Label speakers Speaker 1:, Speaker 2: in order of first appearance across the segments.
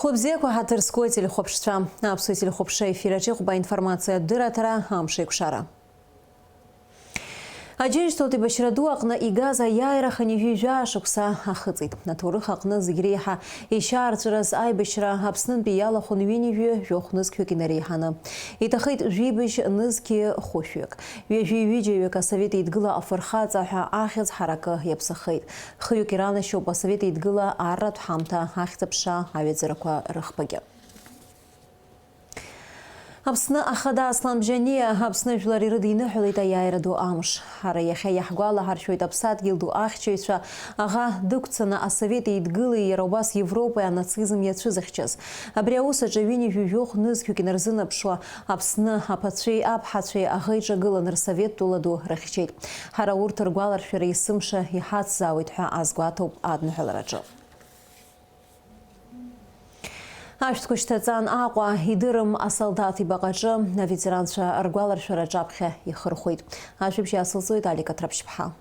Speaker 1: Хобзеку хатырской телехопшца. Апсуй телехопша эфирачи хуба информация дыратара амшей кушара. Аджиш тоты башираду акна игаза яйра ханивижа шукса ахыцит. Натуры хакны зигреха ишар чраз ай башира апснын бияла хунвинивю жохныз кюкинариханы. Итахит жибиш нызки хошук. Веживиджеве касавет идгыла афырхаца ахиз харака епсахит. Хюкирана шоба совет идгыла аррат хамта ахтапша авезераква рахпаге. Апсны ахада аслам жане апсны жлари рыдыйны хулита яйраду амш. Хара яхя яхгуала харшуйт апсат гилду ахчуйша ага дукцана асоветы идгылы яробас Европы а нацизм ячызахчас. Абряуса джавини жужох ныз кюкинарзына пшуа апсны апатшей апхатшей агайджа гыла нарсовет туладу рахчейт. Хара уртыр гуалар швера исымша ихат завит ха азгуатоп адны хулараджо. Ашткуштацан аква идырым асалдати багаджы на ветеранша аргуалар шараджапхе ихырхуйт. Ашибши асылзует Алика Трапшипха.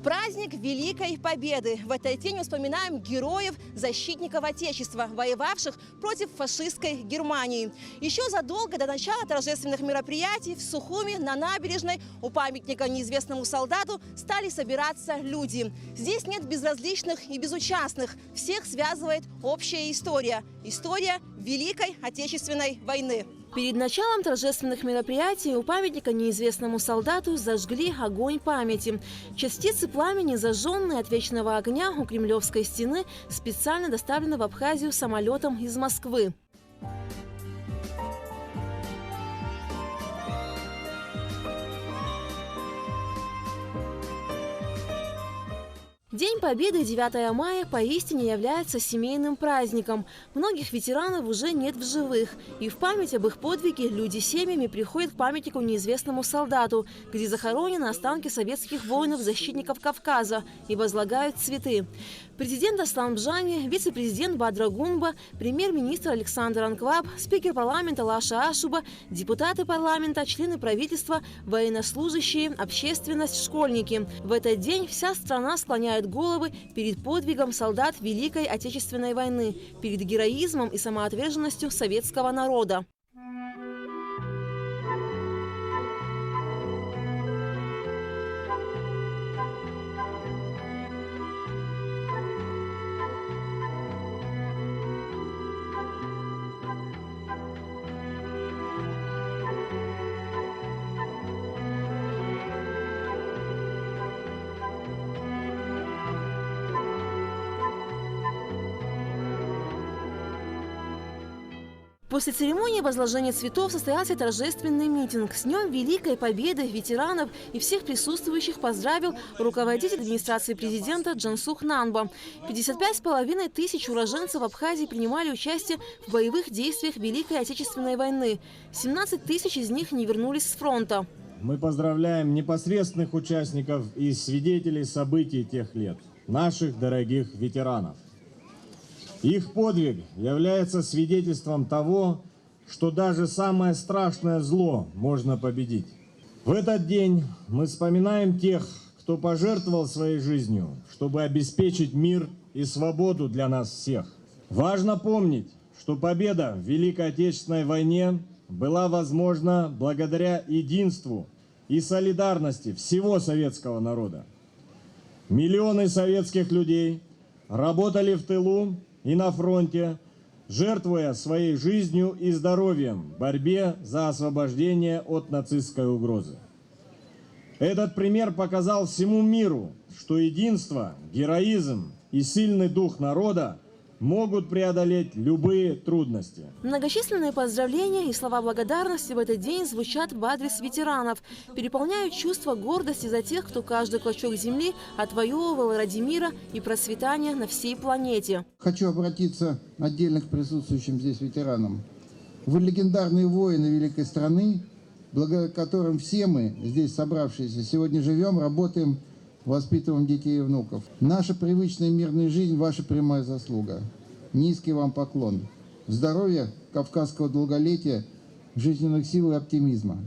Speaker 2: Праздник Великой Победы. В этот день вспоминаем героев, защитников Отечества, воевавших против фашистской Германии. Еще задолго до начала торжественных мероприятий в Сухуми на набережной у памятника неизвестному солдату стали собираться люди. Здесь нет безразличных и безучастных. Всех связывает общая история. История Великой Отечественной войны. Перед началом торжественных мероприятий у памятника неизвестному солдату зажгли огонь памяти. Частицы пламени, зажженные от вечного огня у Кремлевской стены, специально доставлены в Абхазию самолетом из Москвы. День Победы 9 мая поистине является семейным праздником. Многих ветеранов уже нет в живых. И в память об их подвиге люди семьями приходят к памятнику неизвестному солдату, где захоронены останки советских воинов-защитников Кавказа, и возлагают цветы. Президент Аслан Бжани, вице-президент Бадра Гунба, премьер-министр Александр Анкваб, спикер парламента Лаша Ашуба, депутаты парламента, члены правительства, военнослужащие, общественность, школьники. В этот день вся страна склоняет головы перед подвигом солдат Великой Отечественной войны, перед героизмом и самоотверженностью советского народа. После церемонии возложения цветов состоялся торжественный митинг. С Днем Великой Победы ветеранов и всех присутствующих поздравил руководитель администрации президента Джансух Нанба. 55,5 тысяч уроженцев Абхазии принимали участие в боевых действиях Великой Отечественной войны. 17 тысяч из них не вернулись с фронта.
Speaker 3: Мы поздравляем непосредственных участников и свидетелей событий тех лет, наших дорогих ветеранов. Их подвиг является свидетельством того, что даже самое страшное зло можно победить. В этот день мы вспоминаем тех, кто пожертвовал своей жизнью, чтобы обеспечить мир и свободу для нас всех. Важно помнить, что победа в Великой Отечественной войне была возможна благодаря единству и солидарности всего советского народа. Миллионы советских людей работали в тылу и на фронте, жертвуя своей жизнью и здоровьем в борьбе за освобождение от нацистской угрозы. Этот пример показал всему миру, что единство, героизм и сильный дух народа могут преодолеть любые трудности.
Speaker 2: Многочисленные поздравления и слова благодарности в этот день звучат в адрес ветеранов, переполняют чувство гордости за тех, кто каждый клочок земли отвоевывал ради мира и процветания на всей планете.
Speaker 4: Хочу обратиться отдельно к присутствующим здесь ветеранам. Вы легендарные воины великой страны, благодаря которым все мы, здесь собравшиеся, сегодня живем, работаем, воспитываем детей и внуков. Наша привычная мирная жизнь – ваша прямая заслуга. Низкий вам поклон. Здоровья, кавказского долголетия, жизненных сил и оптимизма.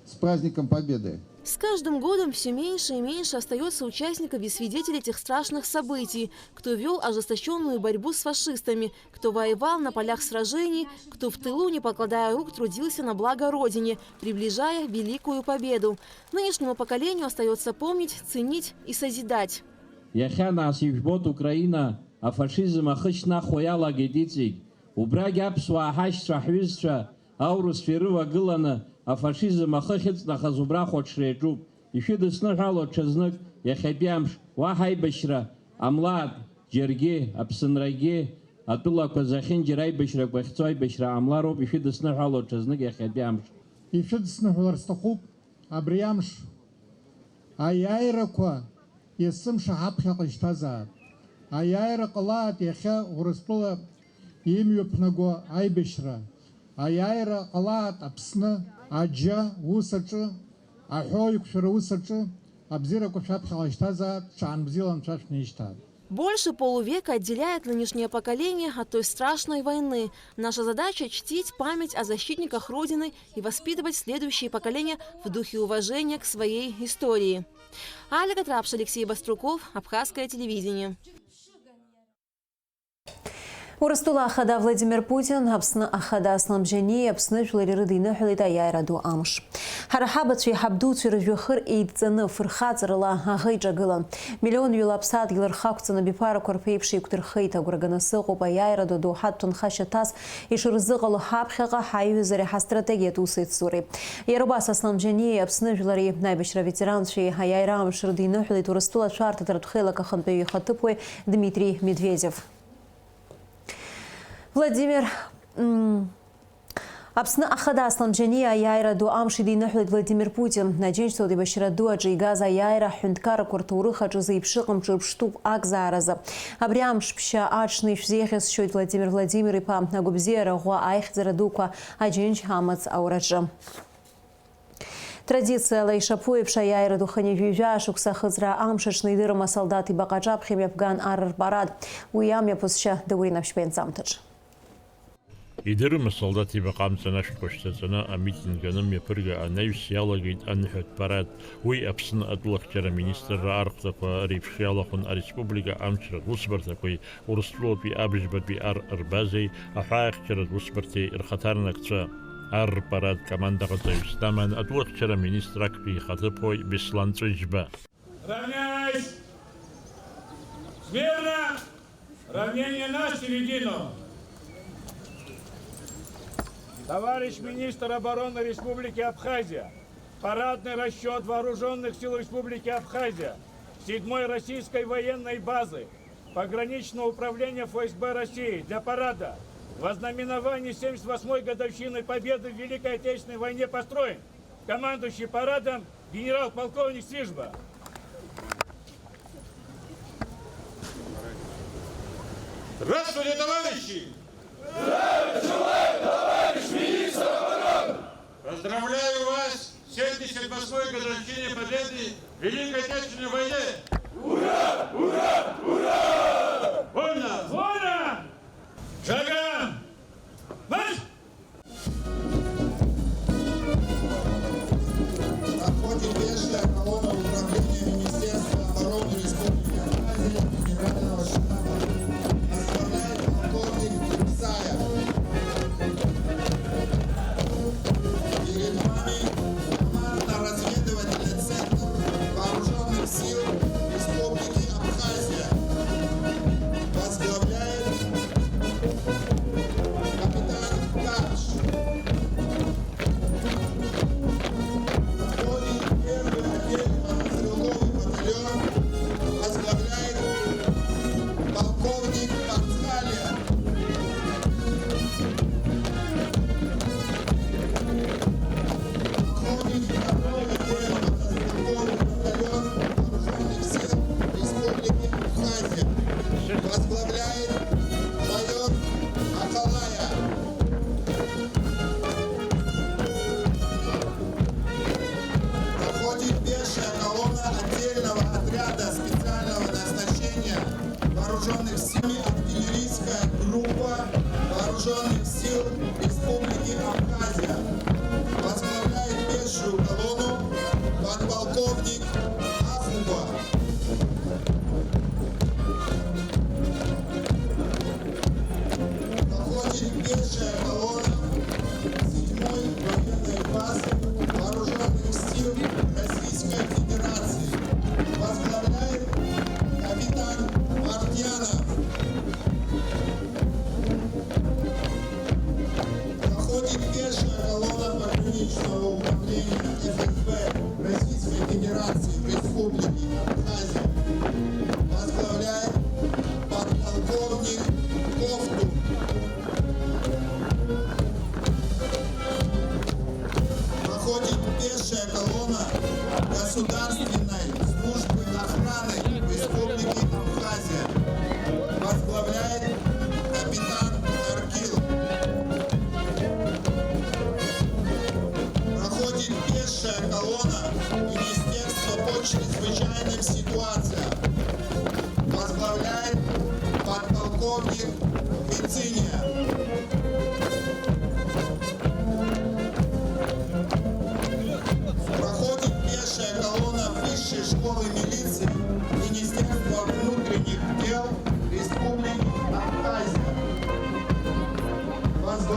Speaker 4: С праздником Победы!
Speaker 2: С каждым годом все меньше и меньше остается участников и свидетелей этих страшных событий, кто вел ожесточенную борьбу с фашистами, кто воевал на полях сражений, кто в тылу, не покладая рук, трудился на благо Родине, приближая великую победу. Нынешнему поколению остается помнить, ценить и созидать.
Speaker 5: Украина, а фашизм ахычна хояла гедицик. Убраги апсуа хашра хвизша, аурус ферува гылана, а фашизм ахыхицна хазубра хочреджуб. Еще десныгало чезнок, яхебямш, вахай бешра, амлад, джерге, апсынраге, атула казахин джерай бешра, квахцой бешра, амлароб, еще десныгало чезнок, яхебямш.
Speaker 6: Еще десныгало рстахуб, абриямш, аяйраква, есым шахапха кыштаза. Аяйра калат яха урыстула имюпнаго айбешра. Аяйра калат апсна, аджа, усачы, ахойк шура усачы, абзира кушапха кыштаза, чанбзилан чашнештад.
Speaker 2: Больше полувека отделяет нынешнее поколение от той страшной войны. Наша задача – чтить память о защитниках Родины и воспитывать следующие поколения в духе уважения к своей истории. Альга Трапш, Алексей Баструков, Абхазское телевидение.
Speaker 1: Урыстула ахада Владимир Путин, апсны ахада Асламбжени, апсны жлари дыны хулита яйраду амш. Харахаба цве хабду цве развюхыр и цены фырхацарыла агайджа гылан. Миллион юлапсат гилархакцана бипара корпейпши ктырхейта гурганасы губа яйраду до хаттун хашатас и шырзыгалы хабхега хайвизари стратегия тусыт сури. Ярубас Асламбжени, апсны жлари найбешра ветеран цве яйрам шырдыны хулит урыстула шарта таратхейла каханпеви хатыпой Дмитрий Медведев. Владимир Апсны ахада Асламбжени аяйра ду амшиди нахлит Владимир Путин. На день что дебашира ду аджигаза аяйра хюнткара квартурыха джазы ипшиком чырпштуп акзараза. Абриамш пща ачный шзехес счет Владимир Владимир и па нагубзера гуа айхдзера дуква аджинч хамац аураджа. Традиция лайшапуев шаяйра духани вюжа шукса хызра амшичный дырма солдат и бакаджаб хемепган арр парад. Уямя пусща даурина вшпенцамтадж.
Speaker 7: Идерим солдати бақамцана шкоштацана амитингенам япырга анайсиялагит анхат парад уй апсын атлахчара министра арктаква рипшиялахун республика амчра гусбартакой урслопи абжбати арбазей ахаахчара гусбарти ирхатарнакца ар парад команда готовистаман атлахчара министракпи хатыпой бесланцыжба.
Speaker 8: Равняйсь! Смирно! Равнение на середину! Товарищ министр обороны Республики Абхазия, парадный расчет Вооруженных сил Республики Абхазия, 7-й российской военной базы, пограничного управления ФСБ России для парада в ознаменовании 78-й годовщины победы в Великой Отечественной войне построен командующий парадом генерал-полковник Сижба. Здравствуйте, товарищи! Товарищ министр обороны! Поздравляю вас с 78-й годовщиной победы в Великой Отечественной войне! Ура! Ура! Ура! Вольно! Вольно! Шагом! Марш!
Speaker 4: Проходит пешая колонна управления Министерства обороны Республики Абхазия Генерального штаба. Возглавляет полковник Турсаев. Перед вами командно-разведывательный центр Вооруженных сил Республики Абхазия. Возглавляет капитан Карш. Входит первый отдельно-стрелковый батальон. Возглавляет полковник Пацхалия. Входит второй отдельно-стрелковый батальон Вооруженных сил Республики Абхазия. Возглавляет майор Акалая. Проходит пешая колонна отдельного отряда специального назначения Вооруженных сил, артиллерийская группа Вооруженных сил Республики Абхазия. Возглавляет пешую колонну подполковник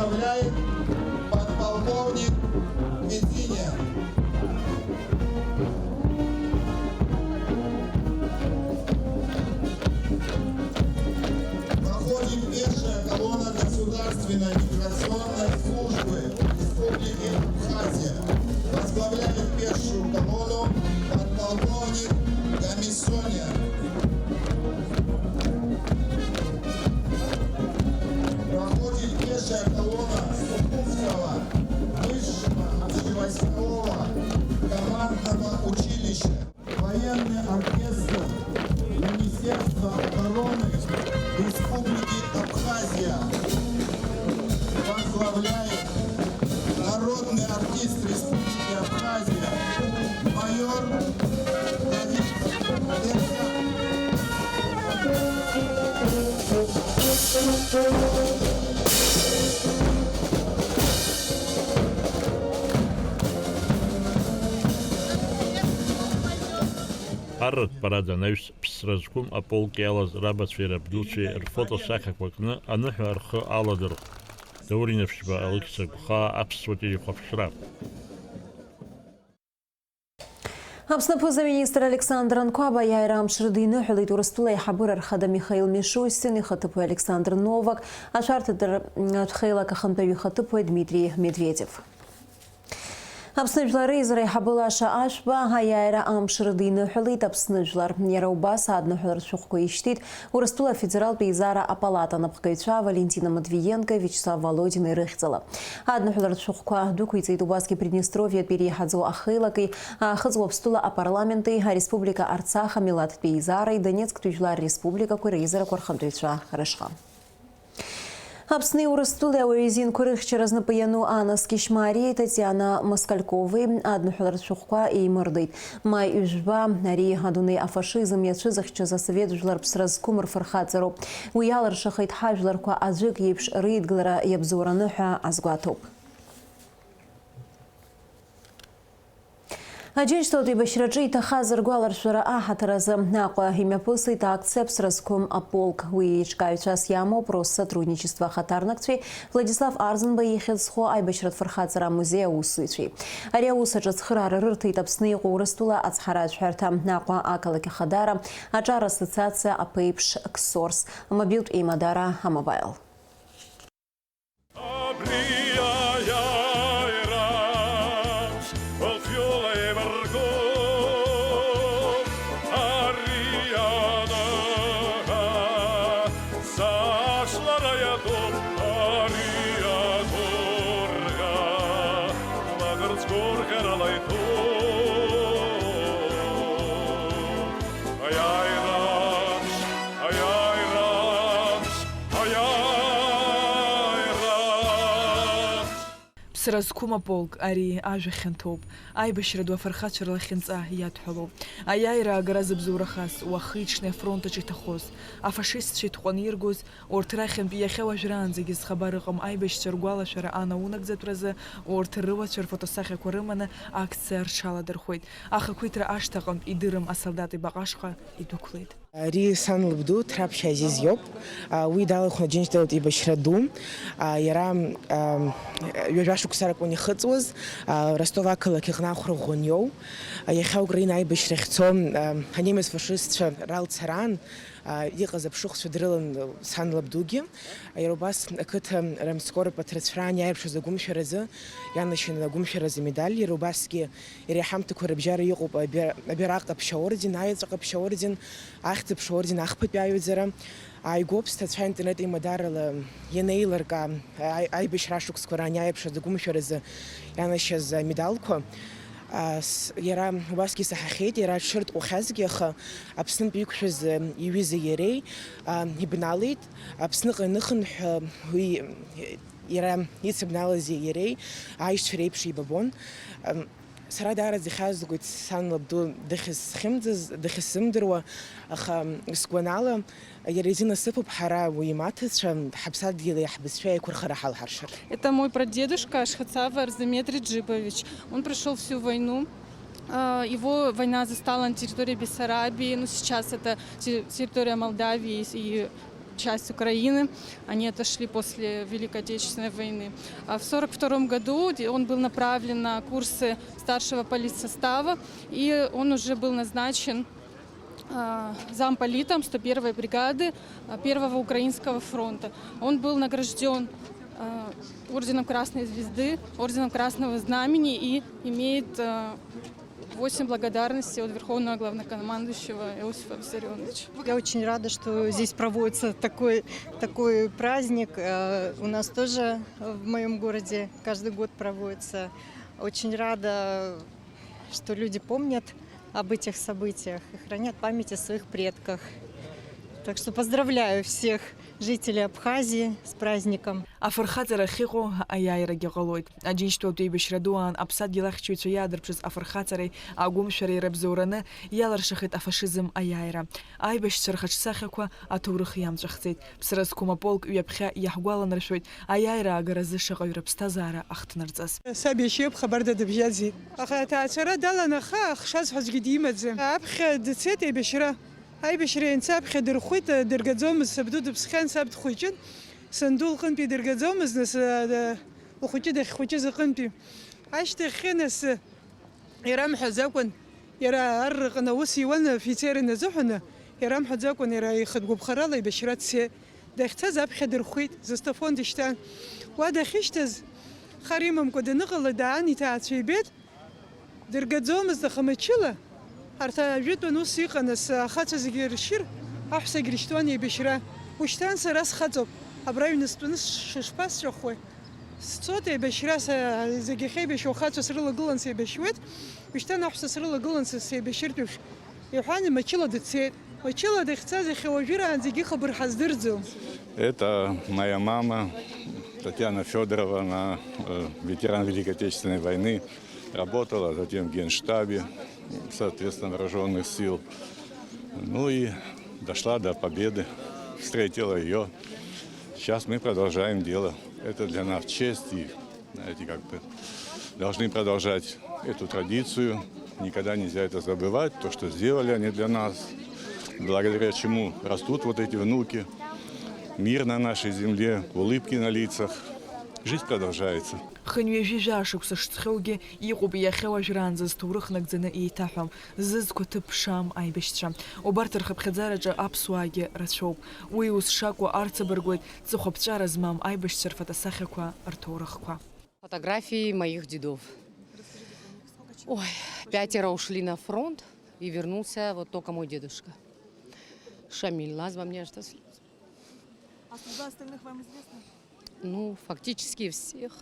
Speaker 4: Возглавляет подполковник Мединя. Проходит пешая колонна Государственной миграционной службы Республики Абхазия. Возглавляет пешую колонну подполковник Комиссоня. Проходит пешая колонна Сукумского высшего общевойскового командного училища. Военный оркестр Министерства обороны Республики Абхазия. Возглавляет народный артист Республики Абхазия майор Давид Ерсак.
Speaker 7: Аррат парада навс псразкум аполки алаз рабасфера бдучи рфото сахаквакна анаху архо аладр. Дауриневшба алексакха апсватили хавшраб.
Speaker 1: Апснапоза министр Александр Анкуаба яйрам шрдыны хулит урыстулай хабыр архада Михаил Мишустин и хатыпы Александр Новак, а шартыдыр Хейла Кахантави хатыпы Дмитрий Медведев. Апснажлары израй хабылаша ашба хаяйра амшырдыны хулит апснажлар Яраубас адны хулар шухку иштит урыстула федерал пейзара апалата напхкайча Валентина Матвиенко, Вячеслав Володин и Рыхцела. Адны хулар шухку ахдукуйцы Дубаски Приднестровье перехадзу ахылакой, хазу обстула а парламенты Республика Арцаха Милат пейзара и Донецк тujlar Республика Курейзара Корхантуйча Рышха. Апсны урыстулы ауэзин курых через напаяну Анас Кишмари Татьяна Москальковой адну хулар шухква и мордыт. Май ужба нари адуны афашизм ячызах чаза совет жлар псразкумр фархацару. Уялар шахайт хажларква аджик епш рейдглара ябзураныха азгуатоп. Аджин что ты башираджи та хазар гуалар шура ахатараза наква имя пусы та акцепт сразком аполк уичкаю час ямо про сотрудничество хатарнакцви Владислав Арзан поехал с хо айбашрат фархацара музея усычи. Ария усаджат храра рырты тапсны урастула ацхарадж хартам наква акалаки хадара аджар ассоциация апейпш ксорс мобилт и мадара амобайл.
Speaker 9: Сразкума полк ари ажахентоп айбашра до фархачра лахинца ятхоло аяйра гаразбзурахас вахичне фронтачи тахос а фашистчи тхониргуз ортрахен бияхева жранзигис хабарыгам айбашчер гуалашара ана унагзатраза ортрывачер фотосахе корымана акция арчала дерхойт аха куитра аштагам идырым асалдаты багашха идуклейт
Speaker 10: Ри сан лбду трапша зизьёб, уи дал хожинч делать и башраду, яра южашу ксарак они хыцвыз, Ростова калакихна хургоньёв, яха Украина и башрехцом, ханемес фашист рал царан, يقظ بشخص درلن سان لبدوجي يروباس كت رم سكور بترسفران يعرف شو زقوم شرزة يعني شن زقوم شرزة ميدالي يروباس كي يريحم تكور بجار يقوب بيراق بشوردين نايز رق بشوردين أخت بشوردين أخبط بيعوزرا айгопс тацфайн тенет и мадарла енейлерка ай бешрашук скоран яйп шо згум шорез яна шез медалку яра баски сахахет яра шырт ухазгеха апсын бикшез юизе ерей ибналит апсны гныхын хуи яра ицбналази ерей айш фрейпши бабон سرادار زخاز قلت سان لبدو دخس خمدز دخسم دروا أخا سكونالا يريزين السبب حرا ويماتس شم حبسات ديالي يحبس شوية يكون خرح على الحرشر.
Speaker 11: Это мой прадедушка Ашхацав Арзамет Реджипович. Он прошел всю войну. Его война застала на территории Бессарабии, но сейчас это территория Молдавии и часть Украины. Они отошли после Великой Отечественной войны. А в 1942 году он был направлен на курсы старшего политсостава, и он уже был назначен замполитом 101-й бригады 1-го Украинского фронта. Он был награжден орденом Красной Звезды, орденом Красного Знамени и имеет 8 благодарностей от Верховного Главнокомандующего Иосифа Виссарионовича.
Speaker 12: Я очень рада, что здесь проводится такой праздник. У нас тоже в моем городе каждый год проводится. Очень рада, что люди помнят об этих событиях и хранят память о своих предках. Так что поздравляю всех жителей Абхазии с праздником.
Speaker 9: Афырхаҵара ахьыҟоу аиааирагьы ҟалоит. Аџьынџьтәылатә еибашьра дуаан аԥсадгьыл ахьчаҩцәа иаадырԥшыз афырхаҵареи агәымшәареи рыбзоураны иаларшахит афашизм аиааира. Аибашьцәа рхаҿсахьақәа аҭоурых иамҵәахӡеит. Ԥсра зқәым аполк ҩаԥхьа иаҳгәаланаршәоит аиааира аагаразы шаҟаҩ рыԥсҭазаара ахҭнарҵаз.
Speaker 13: Саб иашьеиԥ хабарда дыбжьаӡит. Аха аҭаацәара далан аха ахшаз ҳәаӡәгьы димаӡам. Аԥхьа дцеит еибашьра. Аибашьра ианца аԥхьа дырхәит, дыргаӡомызт, сабду дыԥсхьан, саб дхәыҷын. Санду лҟынтәи дыргаӡомызт, нас лхәыҷы дахьхәыҷыз аҟынтәи. Ашьҭахьы нас ирамҳәаз акәын, иара арраҟны аус иуан афицер азыҳәаны, ирамҳәаз акәын, иара ихатә гәаԥхарала аибашьра дцеит. Дахьцаз аԥхьа дырхәит, застафон дышьҭан. Уа дахьышьҭаз хар имамкәа даныҟала даан иҭаацәа ибеит, дыргаӡомызт, аха мчыла. Арҭ ажәытәан ус иҟаныс ахаҵа зегьы ршьыр, аҳәсагьы рышьҭуан еибашьра. Ушьҭан сара схаҵоуп, абра аҩны стәаны шышԥасҵәахуеи. Сцот еибашьра, зегьы ахьеибашьуа ахаҵа срылагылан сеибашьуеит, ушьҭан аҳәса срылагылан сеибашьыртәуп. Иҳәан мчыла дцеит. Мчыла дахьцаз иахьа уажәыраанӡагьы ихабар ҳаздырӡом.
Speaker 14: Это моя мама Татьяна Федорова, она ветеран Великой Отечественной войны, работала затем в Генштабе, соответственно, вооруженных сил. Ну и дошла до победы, встретила ее. Сейчас мы продолжаем дело. Это для нас честь, и, знаете, как-то должны продолжать эту традицию. Никогда нельзя это забывать, то, что сделали они для нас, благодаря чему растут вот эти внуки. Мир на нашей земле, улыбки на лицах. Жизнь продолжается.
Speaker 9: Хынҩажәижәа шықәса шҵхьоугьы иҟоуп иахьа уажәраанӡа зҭоурых нагӡаны еиҭаҳәам, зызқәа ҭыԥ шам аибашьцәа. Убарҭ рхыԥхьаӡараҿы аԥсуаагьы рацәоуп. Уи ус шакәу арҵабыргуеит ҵыхәаԥҵәара змам аибашьцәа рфотосахьақәа, рҭоурыхқәа.
Speaker 15: Фотографии моих дедов. Ой, 5 ушли на фронт, и вернулся вот только мой дедушка. Шамиль, назва мне аж до слез.
Speaker 9: А судьба остальных вам известна?
Speaker 15: Ну, фактически всех,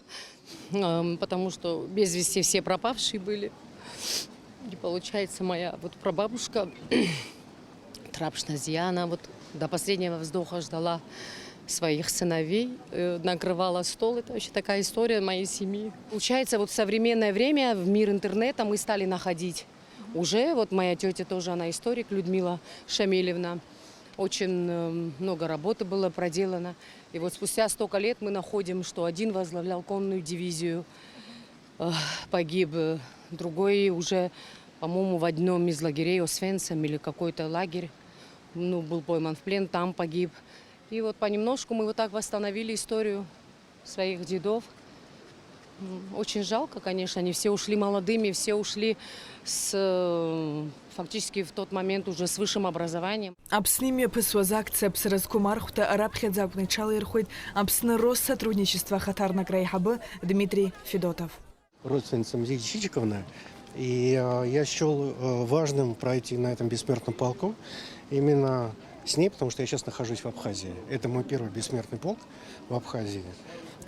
Speaker 15: потому что без вести все пропавшие были. И получается, моя вот прабабушка Трапшназьяна вот до последнего вздоха ждала своих сыновей, накрывала стол. Это вообще такая история моей семьи. Получается, вот в современное время в мир интернета мы стали находить. Уже вот моя тетя тоже, она историк, Людмила Шамилевна. Очень много работы было проделано. И вот спустя столько лет мы находим, что один возглавлял конную дивизию, погиб, другой уже, по-моему, в одном из лагерей, Освенцим или какой-то лагерь, ну, был пойман в плен, там погиб. И вот понемножку мы вот так восстановили историю своих дедов. Очень жалко, конечно, они все ушли молодыми, все ушли фактически в тот момент уже с высшим образованием.
Speaker 9: Аԥсны имҩаԥысуаз акциа Ԥсра зқәым архәҭа раԥхьаӡа акәны иҽалаирхәеит Аԥсны Россотрудничество Хатарнак Райхабы Дмитрий Федотов.
Speaker 16: Родственница Марии Чичиковны. И я счел важным пройти на этом бессмертном полку именно с ней, потому что я сейчас нахожусь в Абхазии. Это мой первый бессмертный полк в Абхазии.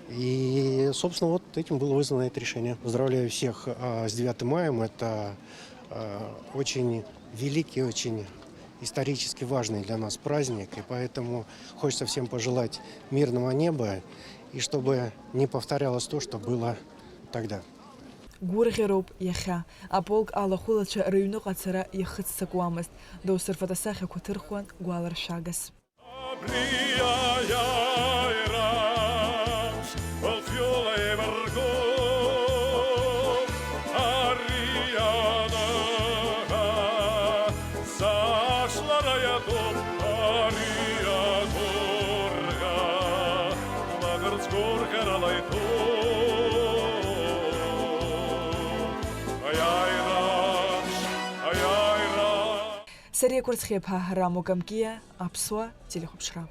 Speaker 16: И, собственно, вот этим было вызвано это решение. Поздравляю всех с 9 мая. Это очень великий, очень исторически важный для нас праздник. И поэтому хочется всем пожелать мирного неба и чтобы не повторялось то, что было тогда.
Speaker 9: Гәырӷьароуп иахьа. Аполк алахәылацәа рыҩныҟа ацара иахыццакуамызт. Доусы рфотосахьақәа ҭырхуан гәаларшәагас.
Speaker 17: Saçlara yatıp arıyadım.
Speaker 9: Сарекурс хепа раму камкия апсуа телехопшра.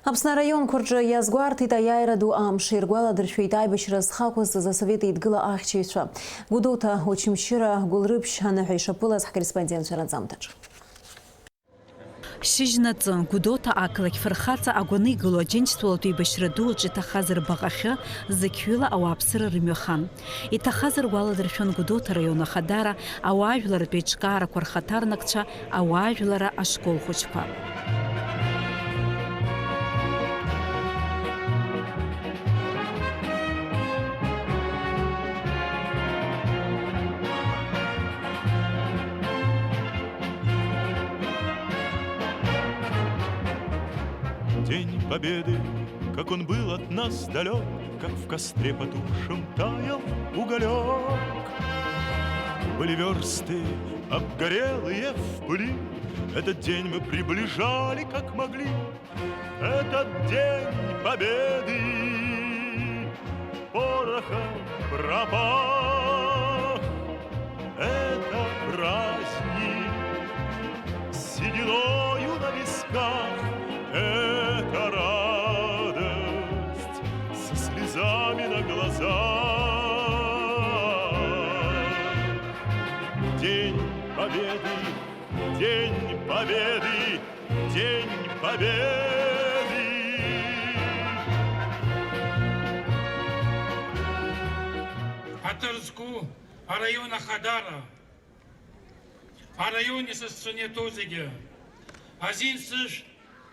Speaker 1: Аԥсны араион қәырҿы иазгәарҭеит аиааира ду амш иргәаладыршәеит аибашьра зхақәыз азасовет еидгыла ахьчаҩцәа. Гәдоуҭа Очамчыра Гәылрыԥшь аныҳәа ишаԥылаз ҳкорреспондентцәа раӡамҭаҿ.
Speaker 17: Шьыжьнаҵы Гәдоуҭа ақалақь фырхаҵа агәаны игылоу аџьынџьтәылатә еибашьра ду аҿы иҭахаз рбаҟахьы зықьҩыла ауааԥсыра рымҩахан. Иҭахаз ргәаладыршәон Гәдоуҭа араион ахадара, ауаажәларатә еиҿкаарақәа рхаҭарнакцәа, ауаажәлара ашкол хәыҷқәа.
Speaker 18: День Победы, как он был от нас далек, как в костре потухшем таял уголек. Были версты, обгорелые в пыли, этот день мы приближали, как могли. Этот день Победы порохом пропах. Это праздник сединою на висках. Это радость со слезами на глазах. День Победы, День Победы, День Победы.
Speaker 19: Атырску, а района Хадара, а районе со стране Тозиге, Азинсыш,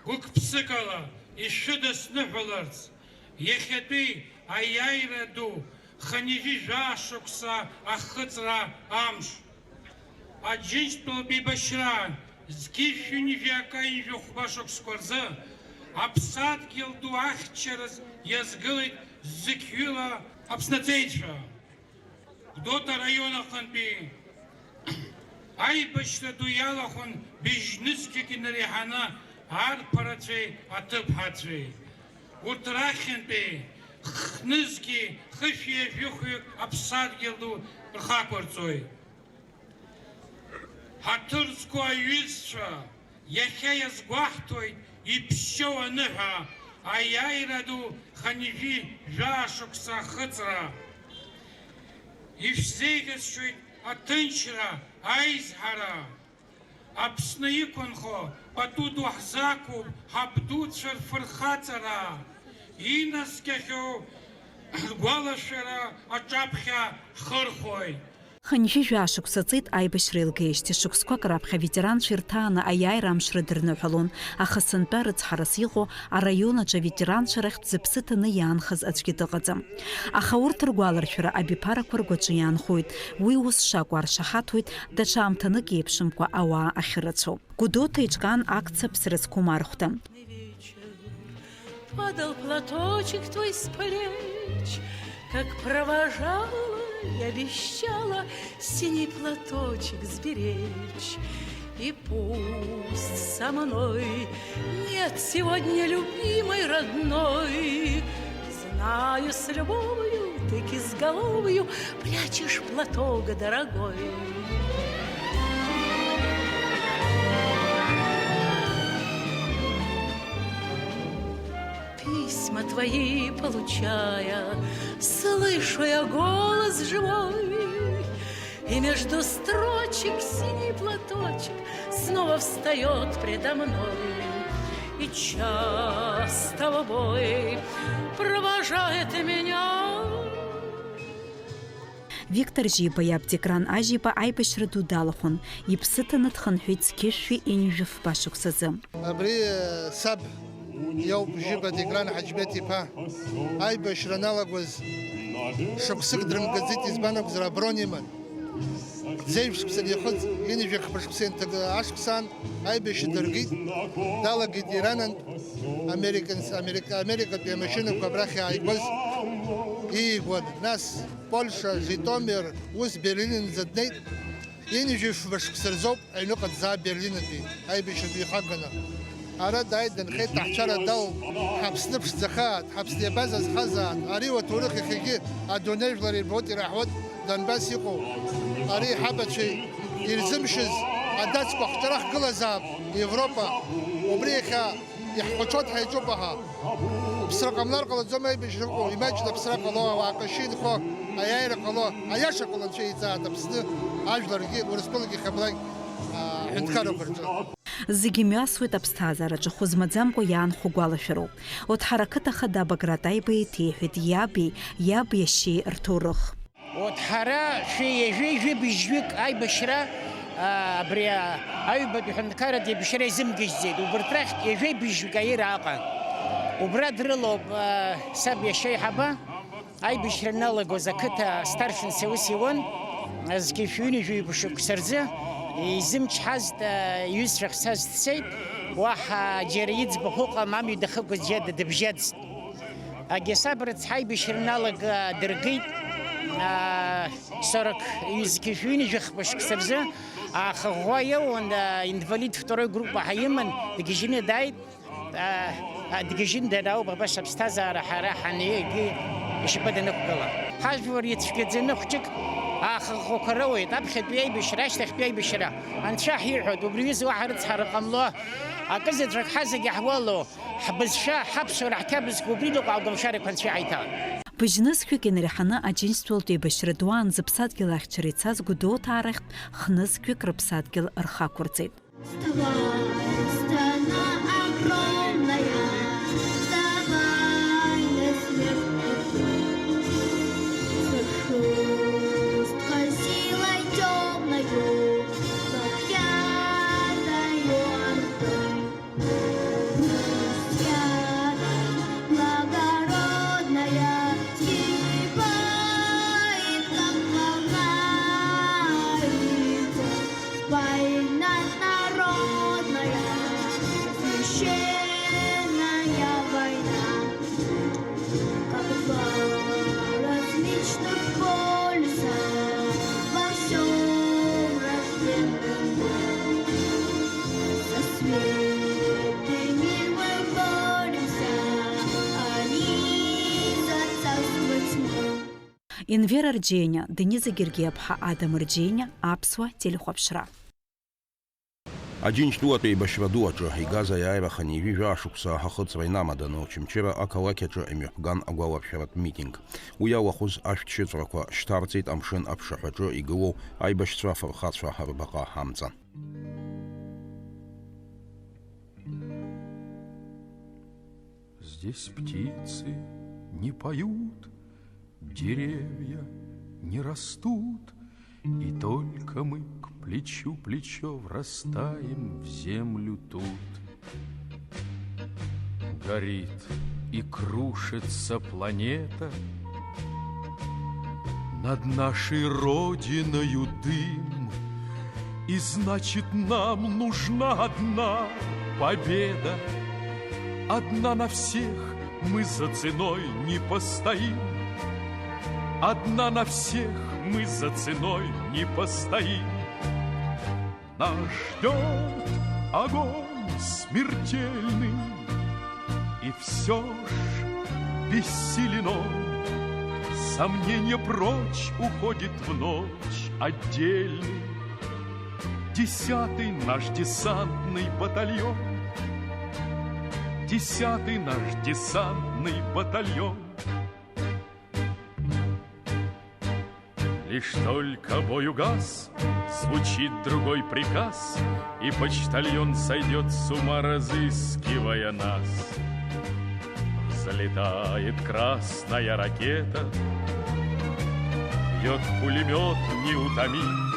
Speaker 19: Гукпсыкала, ишыда сныҳәаларц, иахьатәи аиааира ду, ханижьи жәашықәса ахыҵра амш. Аџьынџьтәылатә еибашьра, зқьышәҩынжәи акаинжәи хәбашықәсқәа рзы, аԥсадгьыл ду ахьчараз иазгылеит зықьҩыла аԥснаҵеицәа. Гәдоуҭа араион аҟынтәи аибашьра ду иалахәын быжьнызқьак инареиҳаны арԥарацәеи аҭыԥҳацәеи. Урҭ рахьынтәи хнызқьи хышәи ажәыхәҩык аԥсадгьыл ду рхақәырҵоит. Ҳаҭырқәа аҩызцәа иахьа иазгәаҳҭоит иԥшьоу аныҳәа, аиааира ду ханижьи жәашықәса ахыҵра. Ишәзеиӷьасшьоит аҭынчра, аизҳара. Аԥсны иқәынхо пату ду ҳзақәуп ҳабдуцәа рфырхаҵара. Инаскьахьоу ргәалашәара аҿаԥхьа ҳхырхәоит.
Speaker 17: Ханижьи жәашықәса ҵит аибашьра еилгеижьҭеи шықәсқәак раԥхьа аветеранцәа ирҭааны аиааира амшра дырныҳәалон, аха сынтәа рыцҳарас иҟоу араион аҿы аветеранцәа рахьтә зыԥсы ҭаны иаанхаз аӡәгьы дыҟаӡам. Аха урҭ ргәаларшәара абиԥарақәа ргәаҿы иаанхоит. Уи ус шакәу аршаҳаҭуеит даҽа аамҭанык еиԥшымкәа ауаа ахьырацәоу. Гәдоуҭа иҿкаан акциа ԥсра зқәым архәҭа.
Speaker 20: Падал платочек твой с плеч, как провожала и обещала синий платочек сберечь. И пусть со мной нет сегодня любимой родной, знаю, с любовью ты кизголовью прячешь платок дорогой. Письма твои получая, слышу я голос живой, и между строчек синий платочек снова встает предо мной. И час тобой провожает меня.
Speaker 17: Виктор Жиба иаб-Дикран ажиба аибашьра ду далахәын, иԥсы ҭаны дхынҳәит зқьышәи инжәы фбашықәсазы.
Speaker 21: Абри саб иауп Жиба Дикран Ҳаџьбеҭ-иԥа аибашьра налагоз шықәсык дрымгаӡеит, избан акәзар аброн иман. Зеиԥшықәсан иахыҵ инжәы хԥашықәса ашықәсан аибашьра дыргеит, далагеит Иранантә Америкатәи амашьынақәа абрахь ааигоз иигуан. Нас Польша, Житомир, ус Берлинынӡа днеит. Инжәы фбашықәса рзоуп аҩныҟа дзаа Берлинатәи аибашьра ду ихаганы. أرى دايد نخيط تحشر دو حبس نبش زخات حبس يبازز خزان أري وتورخ خيجي أدونيج لري البوت راحود دنباس يقو أري حبت شيء يلزمشز أداتس بحترخ قلزاب أوروبا وبريخا يحوشوت هيجوبها بسرق أملار قلت زمي بيشرقوا يماجد بسرق الله وعقشين خو أياير الله أياش قلت شيء زاد بس أجلر جي ورسبلجي خبرك عندكارو فرجة
Speaker 17: زيجي مياسويت أبستازارة خزمتزامكو يان خقوالشرو وتحركت خدا بقراتاي بيتي حد يابي الشي ارتورخ
Speaker 3: وتحرا شي يجي بيجوك أي بشرة بريا أي بدو حنكارة دي بشرة زمجي زيد وبرترخ يجي بيجوك أي راقة وبرادرلو ساب يشي حبا أي بشرة نالغو زكتا ستارشن سوسيون زكي فيوني جوي بشوك سرزة يزمج حزد يسرق ساز تسيب واحد جريد بحقوق مامي دخلوا زيادة دبجاد أجي صبرت حي بشرنالك درجيت سرق يزكي فيني جخ بش كسرزة أخويا وند إنفاليد في طريق جروب حيمن دقيجين دايد دقيجين داو باباش أبستازا راح نيجي إيش بدنا نقوله حاج وريت فكرة زنخشك أخو كروي طبخت بياي بشراش تخبياي بشرا أنت شاح يعود وبريز واحد تحرق الله أكزت رك حزق أحواله حبز شا حبس وراح كابز كوبريدو قاعد مشارك كنت في عيتان
Speaker 17: بجنس كوكين ريحنا أجنستول تي بشردوان زبسات جل أخشريتساز قدو تاريخ خنس كوك ربسات جل أرخا كورتيد Инвера Рдженя, Дениза Гергебха, Адам Рдженя, Апсуа, Телехопшра.
Speaker 22: Один штуатый башвадуача, и газа яева ханеви жашукса, хахот свайна мадано, чимчева акалакяча эмюхган агуавапшават митинг. Уяуахуз ашчетваква штарцит амшин апшахачо и гуо айбашцва фархатсва харбака хамца.
Speaker 23: Здесь птицы не поют, деревья не растут, и только мы к плечу плечо врастаем в землю тут. Горит и крушится планета, над нашей родиною дым, и значит нам нужна одна победа. Одна на всех мы за ценой не постоим. Одна на всех мы за ценой не постоим. Нас ждет огонь смертельный, и все ж бессилен он. Сомнение прочь уходит в ночь отдельный. 10-й наш десантный батальон, 10-й наш десантный батальон. Лишь только бой угас, звучит другой приказ, и почтальон сойдет с ума, разыскивая нас. Взлетает красная ракета, бьет пулемет неутомим,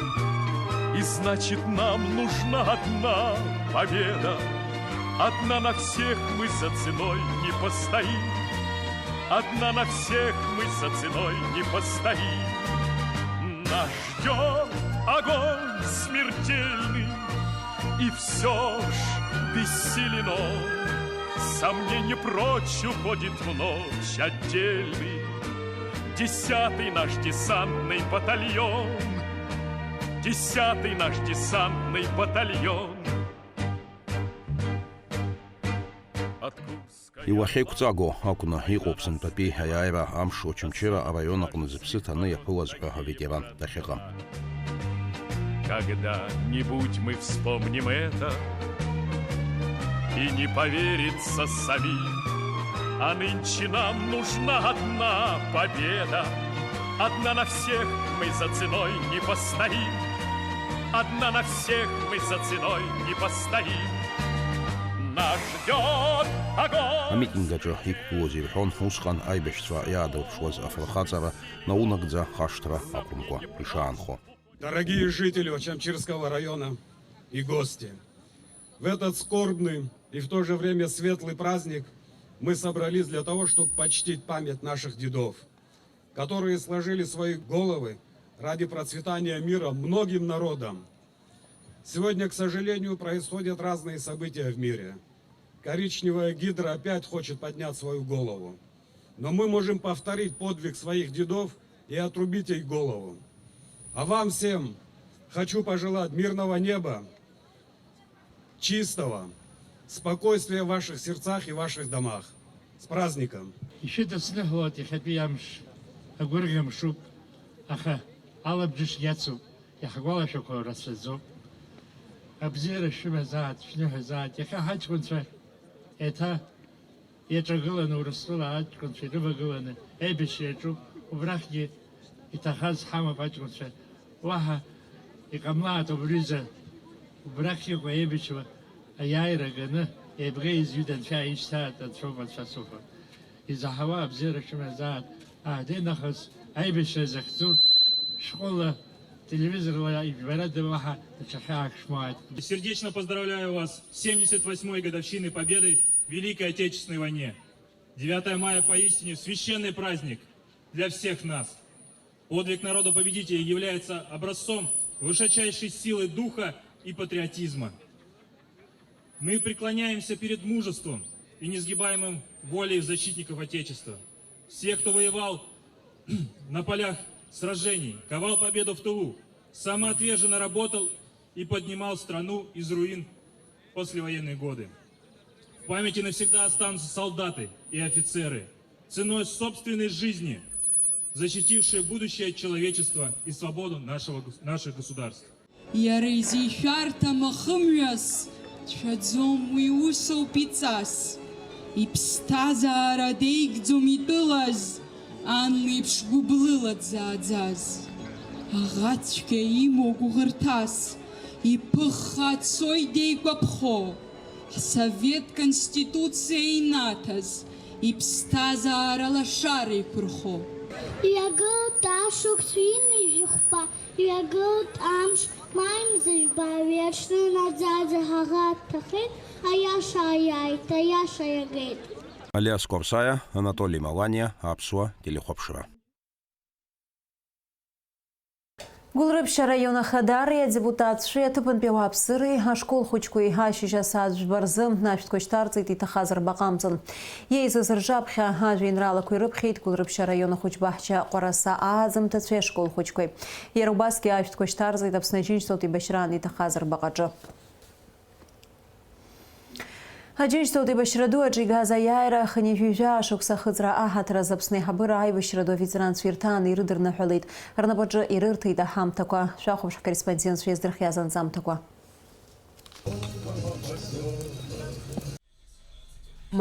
Speaker 23: и значит нам нужна одна победа. Одна на всех мы за ценой не постоим. Одна на всех мы за ценой не постоим. Нас ждет огонь смертельный, и все ж бессилен он. Сомнение прочь уходит в ночь отдельный. 10-й наш десантный батальон, 10-й наш десантный батальон.
Speaker 22: Иуахьеиқәҵаго акәны иҟоуп сынтәатәи аиааира амш Очамчыра араион аҟны зыԥсы ҭаны иаԥылаз ҳәа аветеран дахьыҟам.
Speaker 23: Когда-нибудь мы вспомним это, и не поверится самим, а нынче нам нужна одна победа. Одна на всех мы за ценой не постоим, одна на всех мы за ценой не постоим. Нас ждет огонь.
Speaker 22: Амитингаҿы иқәгылоз ирҳәон усҟан аибашьцәа иаадырԥшуаз афырхаҵара наунагӡа хашҭра ақәымкәа ишаанхо.
Speaker 2: Дорогие жители Очамчирского района и гости, в этот скорбный и в то же время светлый праздник мы собрались для того, чтобы почтить память наших дедов, которые сложили свои головы ради процветания мира многим народам. Сегодня, к сожалению, происходят разные события в мире. Коричневая гидра опять хочет поднять свою голову. Но мы можем повторить подвиг своих дедов и отрубить их голову. А вам всем хочу пожелать мирного неба, чистого, спокойствия в ваших сердцах и ваших домах. С праздником!
Speaker 5: Абзера шумазат, шнюхазат, яха хачкунцва, это ячагалана урастула хачкунцва, рыбагалана, эбишечу, убрахни, и тахаз хама хачкунцва, ваха, и камлат обриза, убрахни ко эбичева, а яйра гана, эбрейз юдан фя ишсат, от шома часуфа. И захава абзера шумазат, а денахаз, эбише захцу, школа, телевизор.
Speaker 6: Сердечно поздравляю вас с 78-й годовщиной победы в Великой Отечественной войне. 9 мая поистине священный праздник для всех нас. Подвиг народа-победителя является образцом высочайшей силы духа и патриотизма. Мы преклоняемся перед мужеством и несгибаемым волей защитников Отечества. Всех, кто воевал на полях сражений, ковал победу в тылу, самоотверженно работал и поднимал страну из руин в послевоенные годы. В памяти навсегда останутся солдаты и офицеры, ценой собственной жизни, защитившие будущее человечества и свободу наших государств.
Speaker 24: Анлеиԥш гәыблыла дзааӡаз, аӷацәгьа имоу гәыӷырҭас, иԥыхха цоит деикәаԥхо, ҳсовет конституциа инаҭаз, иԥсҭазаара лашара иқәырхо.
Speaker 25: Иҩагылт ашықәс ҩынҩажәи-хәпа, иҩагылт амш маимзыжәба, аҩаҽны наӡаӡа ҳаӷа дҭахеит, аиаша ааиааит, аиаша иагеит.
Speaker 22: Алиас Корсая, Анатолий Малания, Аԥсуа телехәаԥшра.
Speaker 1: Гәылрыԥшьа раион ахадари адепутатцәеи аҭыԥантәи ауааԥсыреи ашкол хәыҷқәеи ашьыжь асааӡәба рзы ашәҭқәа шьҭарҵеит иҭахаз рбаҟамҵан. Иеизыз ржаԥхьа ажәеинраалақәа ирыԥхьеит Гәылрыԥшьа раион ахәыҷбаҳча Ҟәараса ааӡымҭацәеи ашкол хәыҷқәеи. Иара убасгьы ашәҭқәа шьҭарҵеит Аԥсны Аџьынџьтәылатәи Башьран иҭахаз рбаҟаҿы. Аџьынџьтәылатәи Башьраду аҿы игаз аиааира хынҩажәижәа ашықәса ахыҵра аҳаҭраз Аԥсны аиҳабыра аибашьраду аветеранцәа ирҭааны ирыдырныҳәалеит. Рнапаҿы ирырҭеит аҳамҭақәа. Шәахәаԥшь ҳкорреспондентцәа иаздырхиаз анҵамҭақәа.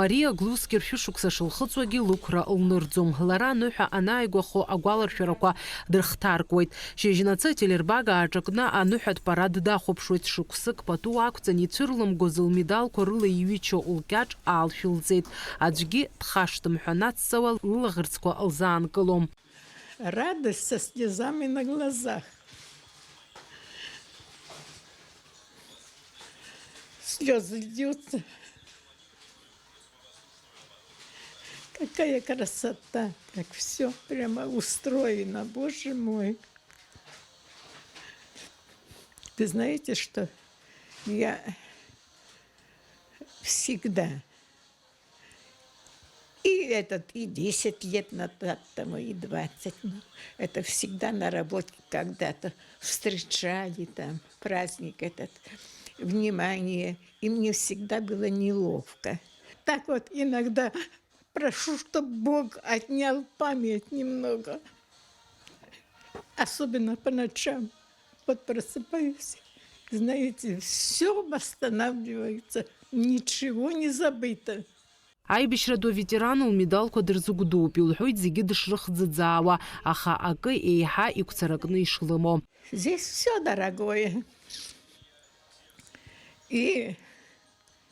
Speaker 26: Мария Глузки ршәышықәса шылхыҵуагьы лықәра лнырӡом. Лара аныҳәа анааигәахо агәаларшәарақәа дрыхҭаркуеит. Шьыжьнацы телербага ааҿакны аныҳәатә парад дахәаԥшуеит. Шықәсык пату ақәҵан ицәырлымгоз лмедалқәа рыла иҩычо лкьаҿ аалшәылҵеит. Аӡәгьы дхашҭым ҳәа нацҵауа лылаӷырӡқәа лзаанкылом.
Speaker 27: Радость со слезами на глазах. Слезы льются. Какая красота, как все прямо устроено, Боже мой. Вы знаете, что я всегда, и 10 лет назад, и 20, это всегда на работе когда-то встречали там праздник этот, внимание, и мне всегда было неловко. так вот иногда прошу, чтобы Бог отнял память немного. Особенно по ночам. Вот просыпаюсь, знаете, все восстанавливается, ничего не забыто.
Speaker 26: Аибашьра до ветеранул медалку дырзугдоуп, илҳәоит зегьы дышрыхӡыӡаауа, аха акы еиҳа игәцаракны ишылымоу.
Speaker 27: Здесь все дорогое. И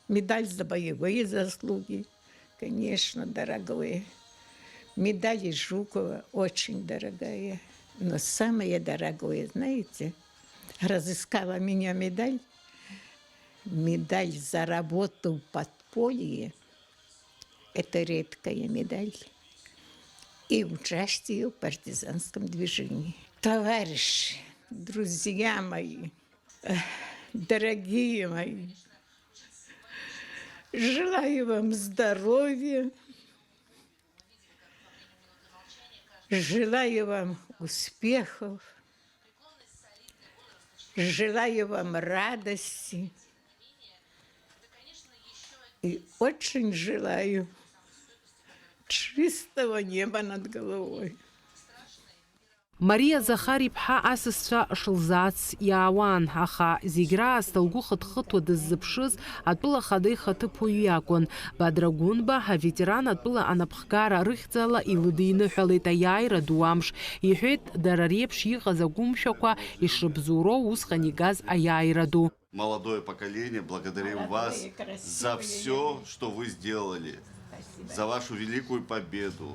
Speaker 27: медаль за боевые заслуги, конечно, дорогое. Медаль Жукова очень дорогая. Но самое дорогое, знаете, разыскала меня медаль. Медаль за работу в подполье. Это редкая медаль. И участие в партизанском движении. Товарищи, друзья мои, дорогие мои, желаю вам здоровья, желаю вам успехов, желаю вам радости и очень желаю чистого неба над головой.
Speaker 26: Мария Захари-ԥҳа асасцәа шылзаац иаауан, аха зегь раасҭа лгәы хыҭхыҭуа дыззыԥшыз атәыла хада ихаҭыԥуаҩ иакәын. Бадра Гәынба аветеран атәыла анапхгара рыхьӡала илыдиныҳәалеит аиааира ду амш. Иҳәеит, дара реиԥш иҟаз агәымшәақәа ишрыбзоуроу усҟан игаз аиааира ду.
Speaker 4: Молодое поколение, благодарим вас за все, что вы сделали, за вашу великую победу,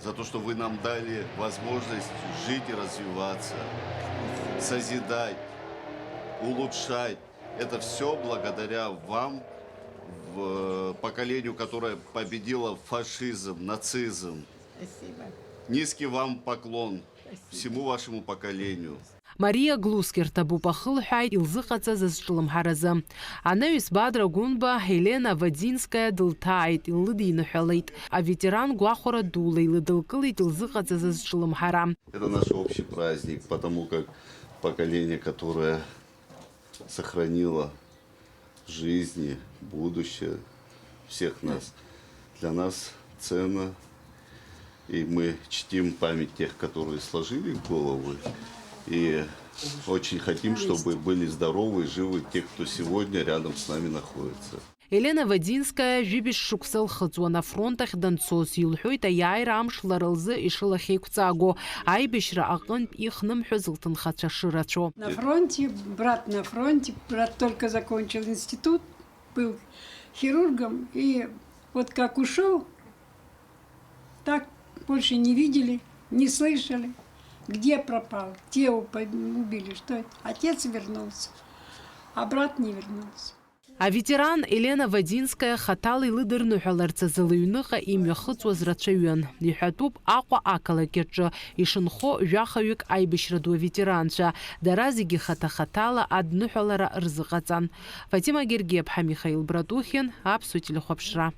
Speaker 4: за то, что вы нам дали возможность жить и развиваться, созидать, улучшать. Это все благодаря вам, поколению, которое победило фашизм, нацизм.
Speaker 27: Спасибо.
Speaker 4: Низкий вам поклон всему вашему поколению.
Speaker 26: Мария Глускерта бупахылҳәааит илзыҟаҵаз азҿлымҳаразы. Анаҩс Бадра Гәынба Елена Вадинская дылҭааит, илыдиныҳәалеит. Аветеран гәахәара дула илыдылкылеит илзыҟаҵаз азҿлымҳара.
Speaker 4: Это наш общий праздник, потому как поколение, которое сохранило жизни, будущее всех нас, для нас ценно. И мы чтим память тех, которые сложили головы. И очень хотим, чтобы были здоровы и живы те, кто сегодня рядом с нами находится.
Speaker 26: Елена Вадинская жәибжь шықәса лхыҵуан афронтахь данцоз, илҳәоит аиааира амш лара лзы ишылахьеиқәҵаго, аибашьра аҟынтә ихнымҳәыз лҭынхацәа шырацәоу.
Speaker 7: На фронте, брат только закончил институт, был хирургом, и вот как ушел, так больше не видели, не слышали. Где пропал, где убили, что это? Отец вернулся, а брат не вернулся.
Speaker 26: Аветеран Елена Вадинская хаҭала илыдырныҳәаларц азы лыҩныҟа имҩахыҵуаз рацәаҩын. Иҳәатәуп Аҟәа ақалақь аҿы ишынхо жәахаҩык аибашьра ду аветеранцәа. Дара зегьы хата-хатала адныҳәалара рзыҟаҵан. Фатима Гергиаԥҳа, Михаил Братухин, Аԥсуа телехәаԥшра.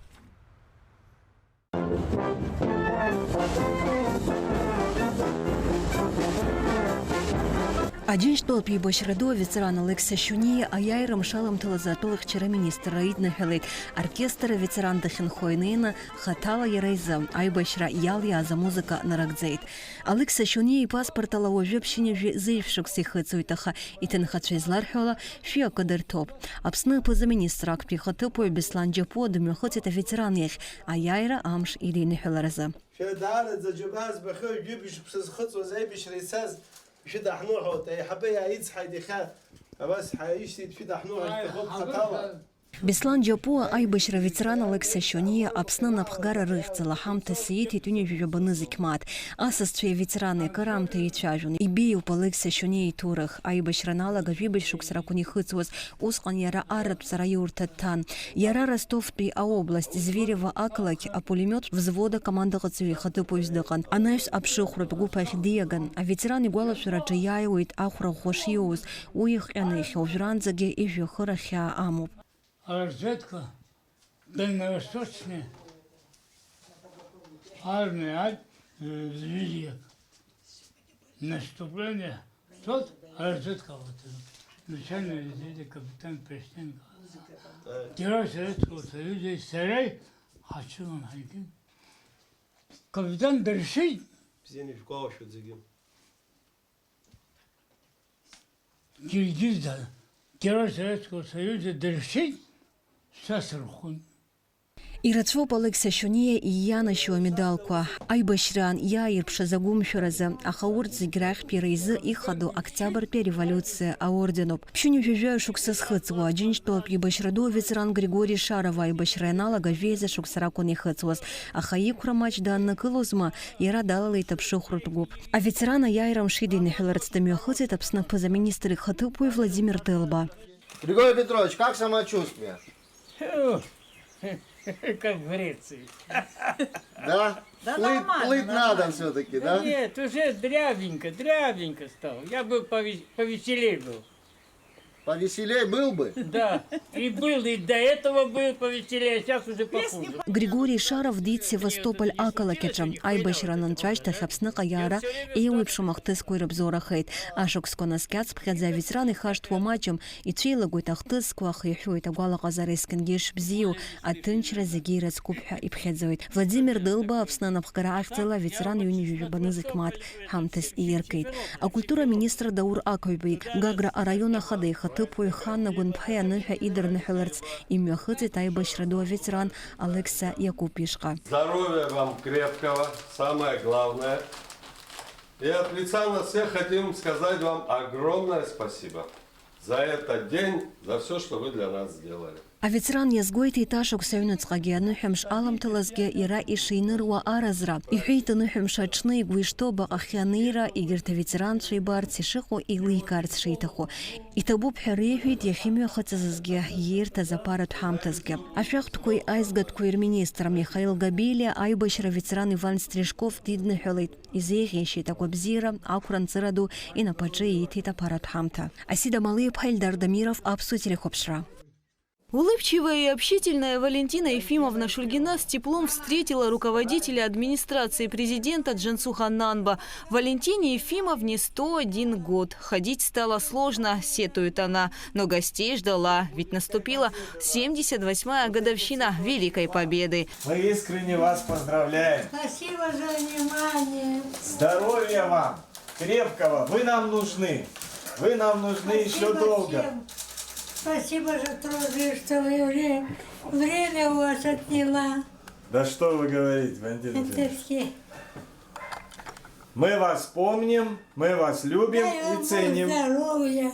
Speaker 17: Аџьынџь тәылатә еибашьра ду аветеран Алексиа Шьуниа аиааира мшаламҭалаз атәылахьчара аминистр идныҳәалеит. Оркестр аветеран дахьынхо инеины хаҭала иара изы аибашьра иалиааз амузыка нарыгӡеит. Алексиа Шьуниа ипаспорт ала уажәы ԥшьынҩажәи зеиԥшрақәс ихыҵуеит, аха иҭынхацәа изларҳәо ала шәҩакы дырҭоуп. Аԥсны аԥыза-министр актәи ихаҭыԥуаҩ Беслан Џьапуа дымҩахыҵит аветеран иахь аиааира амш идиныҳәаларазы.
Speaker 8: Шәадаараӡа џьабаа збахьоу жәибжь шықәса зхыҵуаз аибашьра ицаз шәыдаҳнуҳәоит, аиҳабы иаицҳаит иахьа абас ҳаишьҭит шәыдаҳнуҳәоит хаҭала.
Speaker 17: Беслан Џьапуа аибашьра аветеран Алексиа Шьуниа Аԥсны напхгара рыхьӡала ҳамҭас ииҭеит ҩынҩажәи зегь маат. Асасцәеи аветерани акыраамҭа еицәажәон. Ибеиоуп Алексиа Шьуниа иҭоурых. Аибашьра налага жәибажь шықәса ракәын ихыҵуаз. Усҟан иара арратәҵара аиурҭа дҭан. Иара Ростовтәи аобласть Зверево ақалақь апулемиот взвода командаҟаҵаҩ ихаҭыԥуаҩс дыҟан. Анаҩс аԥшыхәратә гәыԥ ахь диаган. Аветеран игәалашәараҿы иааиуеит ахәра ӷәӷәа шиоуз. Уи ихҟьаны иахьауажәраанӡагьы ижәҩахыр ахьаа амоуп.
Speaker 10: Разведка дальневосточная, армия взвели наступление, тот разведка, вот, начальный разведка капитан Пристенко. Герой Советского Союза, Сарай, Хачун Хайгин. Капитан Дерши, Киргизда, Герой Советского Союза, Дерши, Сасархун.
Speaker 17: Ирацәоуп Алықьса Шьониа иианашьо амедалқәа, аибашьраан иааирԥшыз агәымшәаразы, аха урҭ зегь рахьтә иара изы ихадоу Октиабртәи ареволиуциа аорденоуп. Ԥшьынҩажәаҩ шықәса зхыҵуа, Аџьынџьтәылатә еибашьра ду аветеран Григори Шаров аибашьра ианалага жәеиза шықәса ракәын ихыҵуаз, аха иқәра маҷ дааннакылозма, иара далалеит аԥшыхәратә гәыԥ. Аветеран аиааира мшида иныҳәаларц дымҩахыҵит Аԥсны аԥыза-министр ихаҭыԥуаҩ Владимир Дылба.
Speaker 9: Григорий Петрович, как самочувствие?
Speaker 10: Как в Греции.
Speaker 9: Да? Плыть надо все-таки, да?
Speaker 10: Нет, уже дрябенько стал. Я бы повеселее был.
Speaker 9: Повеселее был бы?
Speaker 10: Да, и был, и до этого был повеселее, сейчас уже похуже.
Speaker 17: Григорий Шаров дит Севастополь акалакеҿа, аибашьра анцәажьҭахь Аԥсныҟа иаара еиуеиԥшым ахҭысқәа ирыбзоурахеит. Ашықәсқәа наскьацԥхьаӡа аветеран ихашҭуа маҷым, ицәеилагоит ахҭысқәа, аха иҳәоит агәалаҟазара есқьынгьы ишбзиоу, аҭынчра зегьы ирыцкуп ҳәа иԥхьаӡоит. Владимир Дылба Аԥсны анапхгара ахьӡала аветеран ҩынҩажәа банызықь мааҭ ҳамҭас ииркит. Акультура министр Даур Ақәаҩбеи Гагра араион ахада ихаҭыԥуаҩ Ханна Гәынԥҳаи аныҳәа идырныҳәаларц имҩахыҵит аибашьра ду аветеран Алықьса Иакупишҟа.
Speaker 11: Здоровья вам крепкого, самое главное. И от лица нас всех хотим сказать вам огромное спасибо за этот день, за все, что вы для нас сделали.
Speaker 17: Аветеран иазгәеиҭеит ашықәс аҩныҵҟагьы аныҳәамш аламҭалазгьы иара ишиныруа аразра. Иҳәеит аныҳәамш аҽны игәы ишҭоу баҟахьы анеира, егьырҭ аветеранцәа ибарц ишыҟоу еиликаарц шиҭаху. Иҭабуп ҳәа реиҳәеит иахьымҩахыҵызгьы иирҭаз аԥаратә ҳамҭазгьы. Ашәахтәқәеи аизгатәқәеи рминистр Михаил Габелиа аибашьра аветеран Иван Стрижков дидныҳәалеит. Изеиӷьеишьеит агәабзиара, ақәра нҵыра ду инапаҿы ииҭеит аԥаратә ҳамҭа. Асида Малиԥҳа, Ильдар Дамиров, Аԥсуа телехәаԥшра.
Speaker 12: Улыбчивая и общительная Валентина Ефимовна Шульгина с теплом встретила руководителя администрации президента Джансуха Нанба. Валентине Ефимовне 101 год. Ходить стало сложно, сетует она, но гостей ждала, ведь наступила 78-я годовщина Великой Победы.
Speaker 13: Мы искренне вас поздравляем.
Speaker 25: Спасибо за внимание.
Speaker 13: Здоровья вам, крепкого. Вы нам нужны. Вы нам нужны еще долго.
Speaker 25: Всем. Спасибо за труды, что вы время у вас отняла.
Speaker 13: Да что вы говорите, Валентина Ефимовна? Мы вас помним, мы вас любим и ценим.
Speaker 25: Здоровья.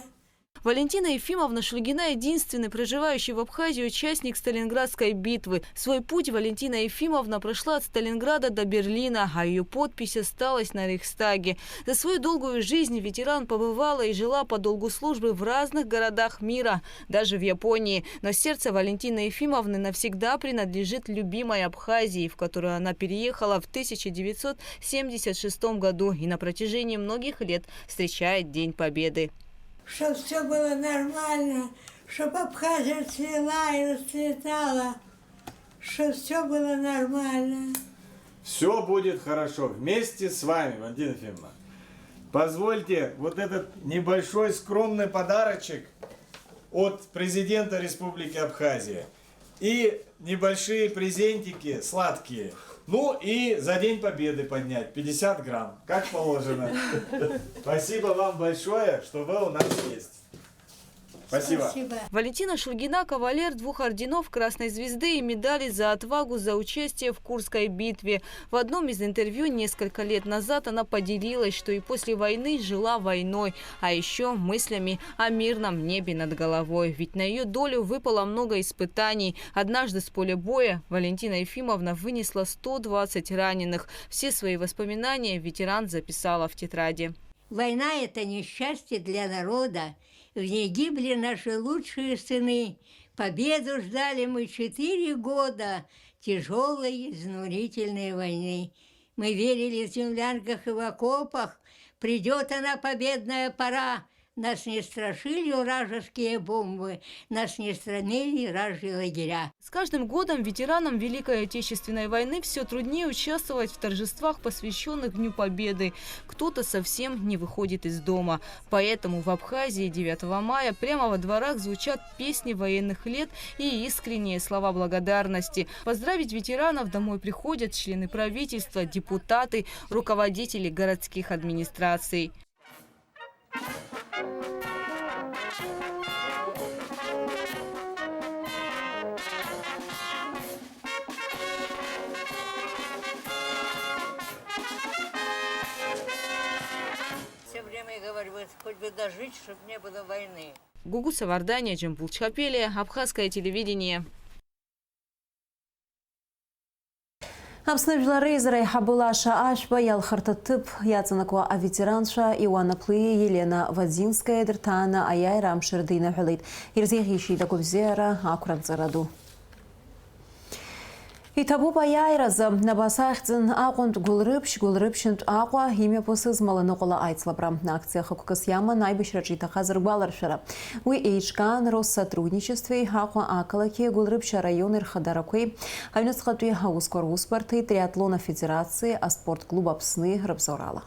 Speaker 12: Валентина Ефимовна Шульгина – единственный проживающий в Абхазии участник Сталинградской битвы. Свой путь Валентина Ефимовна прошла от Сталинграда до Берлина, а ее подпись осталась на Рейхстаге. За свою долгую жизнь ветеран побывала и жила по долгу службы в разных городах мира, даже в Японии. Но сердце Валентины Ефимовны навсегда принадлежит любимой Абхазии, в которую она переехала в 1976 году и на протяжении многих лет встречает День Победы.
Speaker 25: Чтобы все было нормально, чтобы Абхазия цвела и расцветала, чтобы все было нормально.
Speaker 13: Все будет хорошо вместе с вами, Валентина Ефимовна. Позвольте вот этот небольшой скромный подарочек от президента Республики Абхазия. И небольшие презентики сладкие. Ну и за День Победы поднять 50 грамм, как положено. Спасибо вам большое, что вы у нас есть. Спасибо.
Speaker 12: Валентина Шульгина – кавалер 2 орденов Красной Звезды и медали за отвагу за участие в Курской битве. В одном из интервью несколько лет назад она поделилась, что и после войны жила войной, а еще мыслями о мирном небе над головой. Ведь на ее долю выпало много испытаний. Однажды с поля боя Валентина Ефимовна вынесла 120 раненых. Все свои воспоминания ветеран записала в тетради.
Speaker 25: Война – это несчастье для народа. В ней гибли наши лучшие сыны. Победу ждали мы 4 года тяжелой, изнурительной войны. Мы верили в землянках и в окопах. Придет она, победная пора. Нас не страшили вражеские бомбы, нас не странили вражьи лагеря.
Speaker 12: С каждым годом ветеранам Великой Отечественной войны все труднее участвовать в торжествах, посвященных Дню Победы. Кто-то совсем не выходит из дома. Поэтому в Абхазии 9 мая прямо во дворах звучат песни военных лет и искренние слова благодарности. Поздравить ветеранов домой приходят члены правительства, депутаты, руководители городских администраций.
Speaker 25: Все время говорю, хоть бы дожить, чтобы не было войны.
Speaker 12: Гугу Савардания, Джамбул Чхапелия, Абхазское телевидение.
Speaker 1: Абснажлары израй хабулаша ашба ялхартатып яцанаква аветеранша Ивана Плы Елена Вадзинская дертана аяйрам шердина хулит ирзехиши дагубзера акурат зараду. И табу паяйраза на басахтен акунт гулрыпшент аква имя посыз маланокола айцлабра. На акциях хакукас яма найбешраджита хазар баларшара. Уи эйчкан Россотрудничестве аква акалаки гулрыпша район ирхадаракуи. Айнусхатуи хаускор успорты триатлона федерации, а спортклуб Апсны Рабзорала.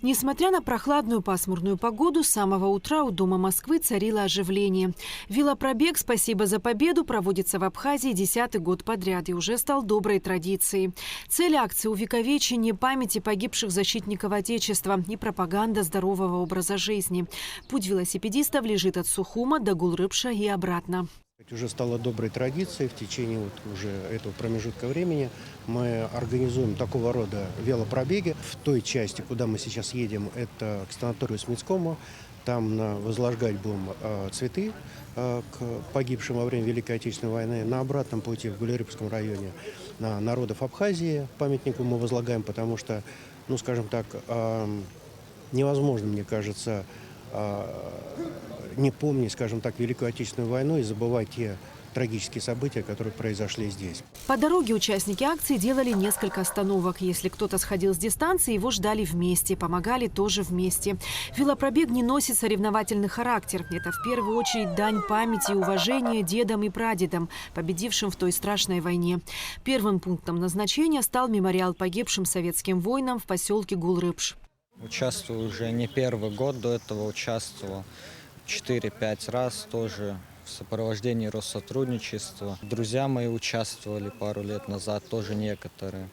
Speaker 17: Несмотря на прохладную пасмурную погоду, с самого утра у Дома Москвы царило оживление. Велопробег «Спасибо за победу» проводится в Абхазии 10-й год подряд и уже стал доброй традицией. Цель акции – увековечение памяти погибших защитников Отечества и пропаганда здорового образа жизни. Путь велосипедистов лежит от Сухума до Гулрыпша и обратно.
Speaker 14: Уже стало доброй традицией в течение уже этого промежутка времени. Мы организуем такого рода велопробеги. В той части, куда мы сейчас едем, это к санаторию Смитскому. Там возложгать будем цветы к погибшим во время Великой Отечественной войны. На обратном пути в Гулерыбском районе на народов Абхазии памятнику мы возлагаем, потому что, ну скажем так, невозможно, мне кажется, не помнить, скажем так, Великую Отечественную войну и забывать те трагические события, которые произошли здесь.
Speaker 17: По дороге участники акции делали несколько остановок. Если кто-то сходил с дистанции, его ждали вместе, помогали тоже вместе. Велопробег не носит соревновательный характер. Это в первую очередь дань памяти и уважения дедам и прадедам, победившим в той страшной войне. Первым пунктом назначения стал мемориал погибшим советским воинам в поселке Гулрыпш.
Speaker 15: Участвую уже не первый год, до этого участвовал 4-5 раз тоже в сопровождении Россотрудничества. Друзья мои участвовали пару лет назад, тоже некоторые.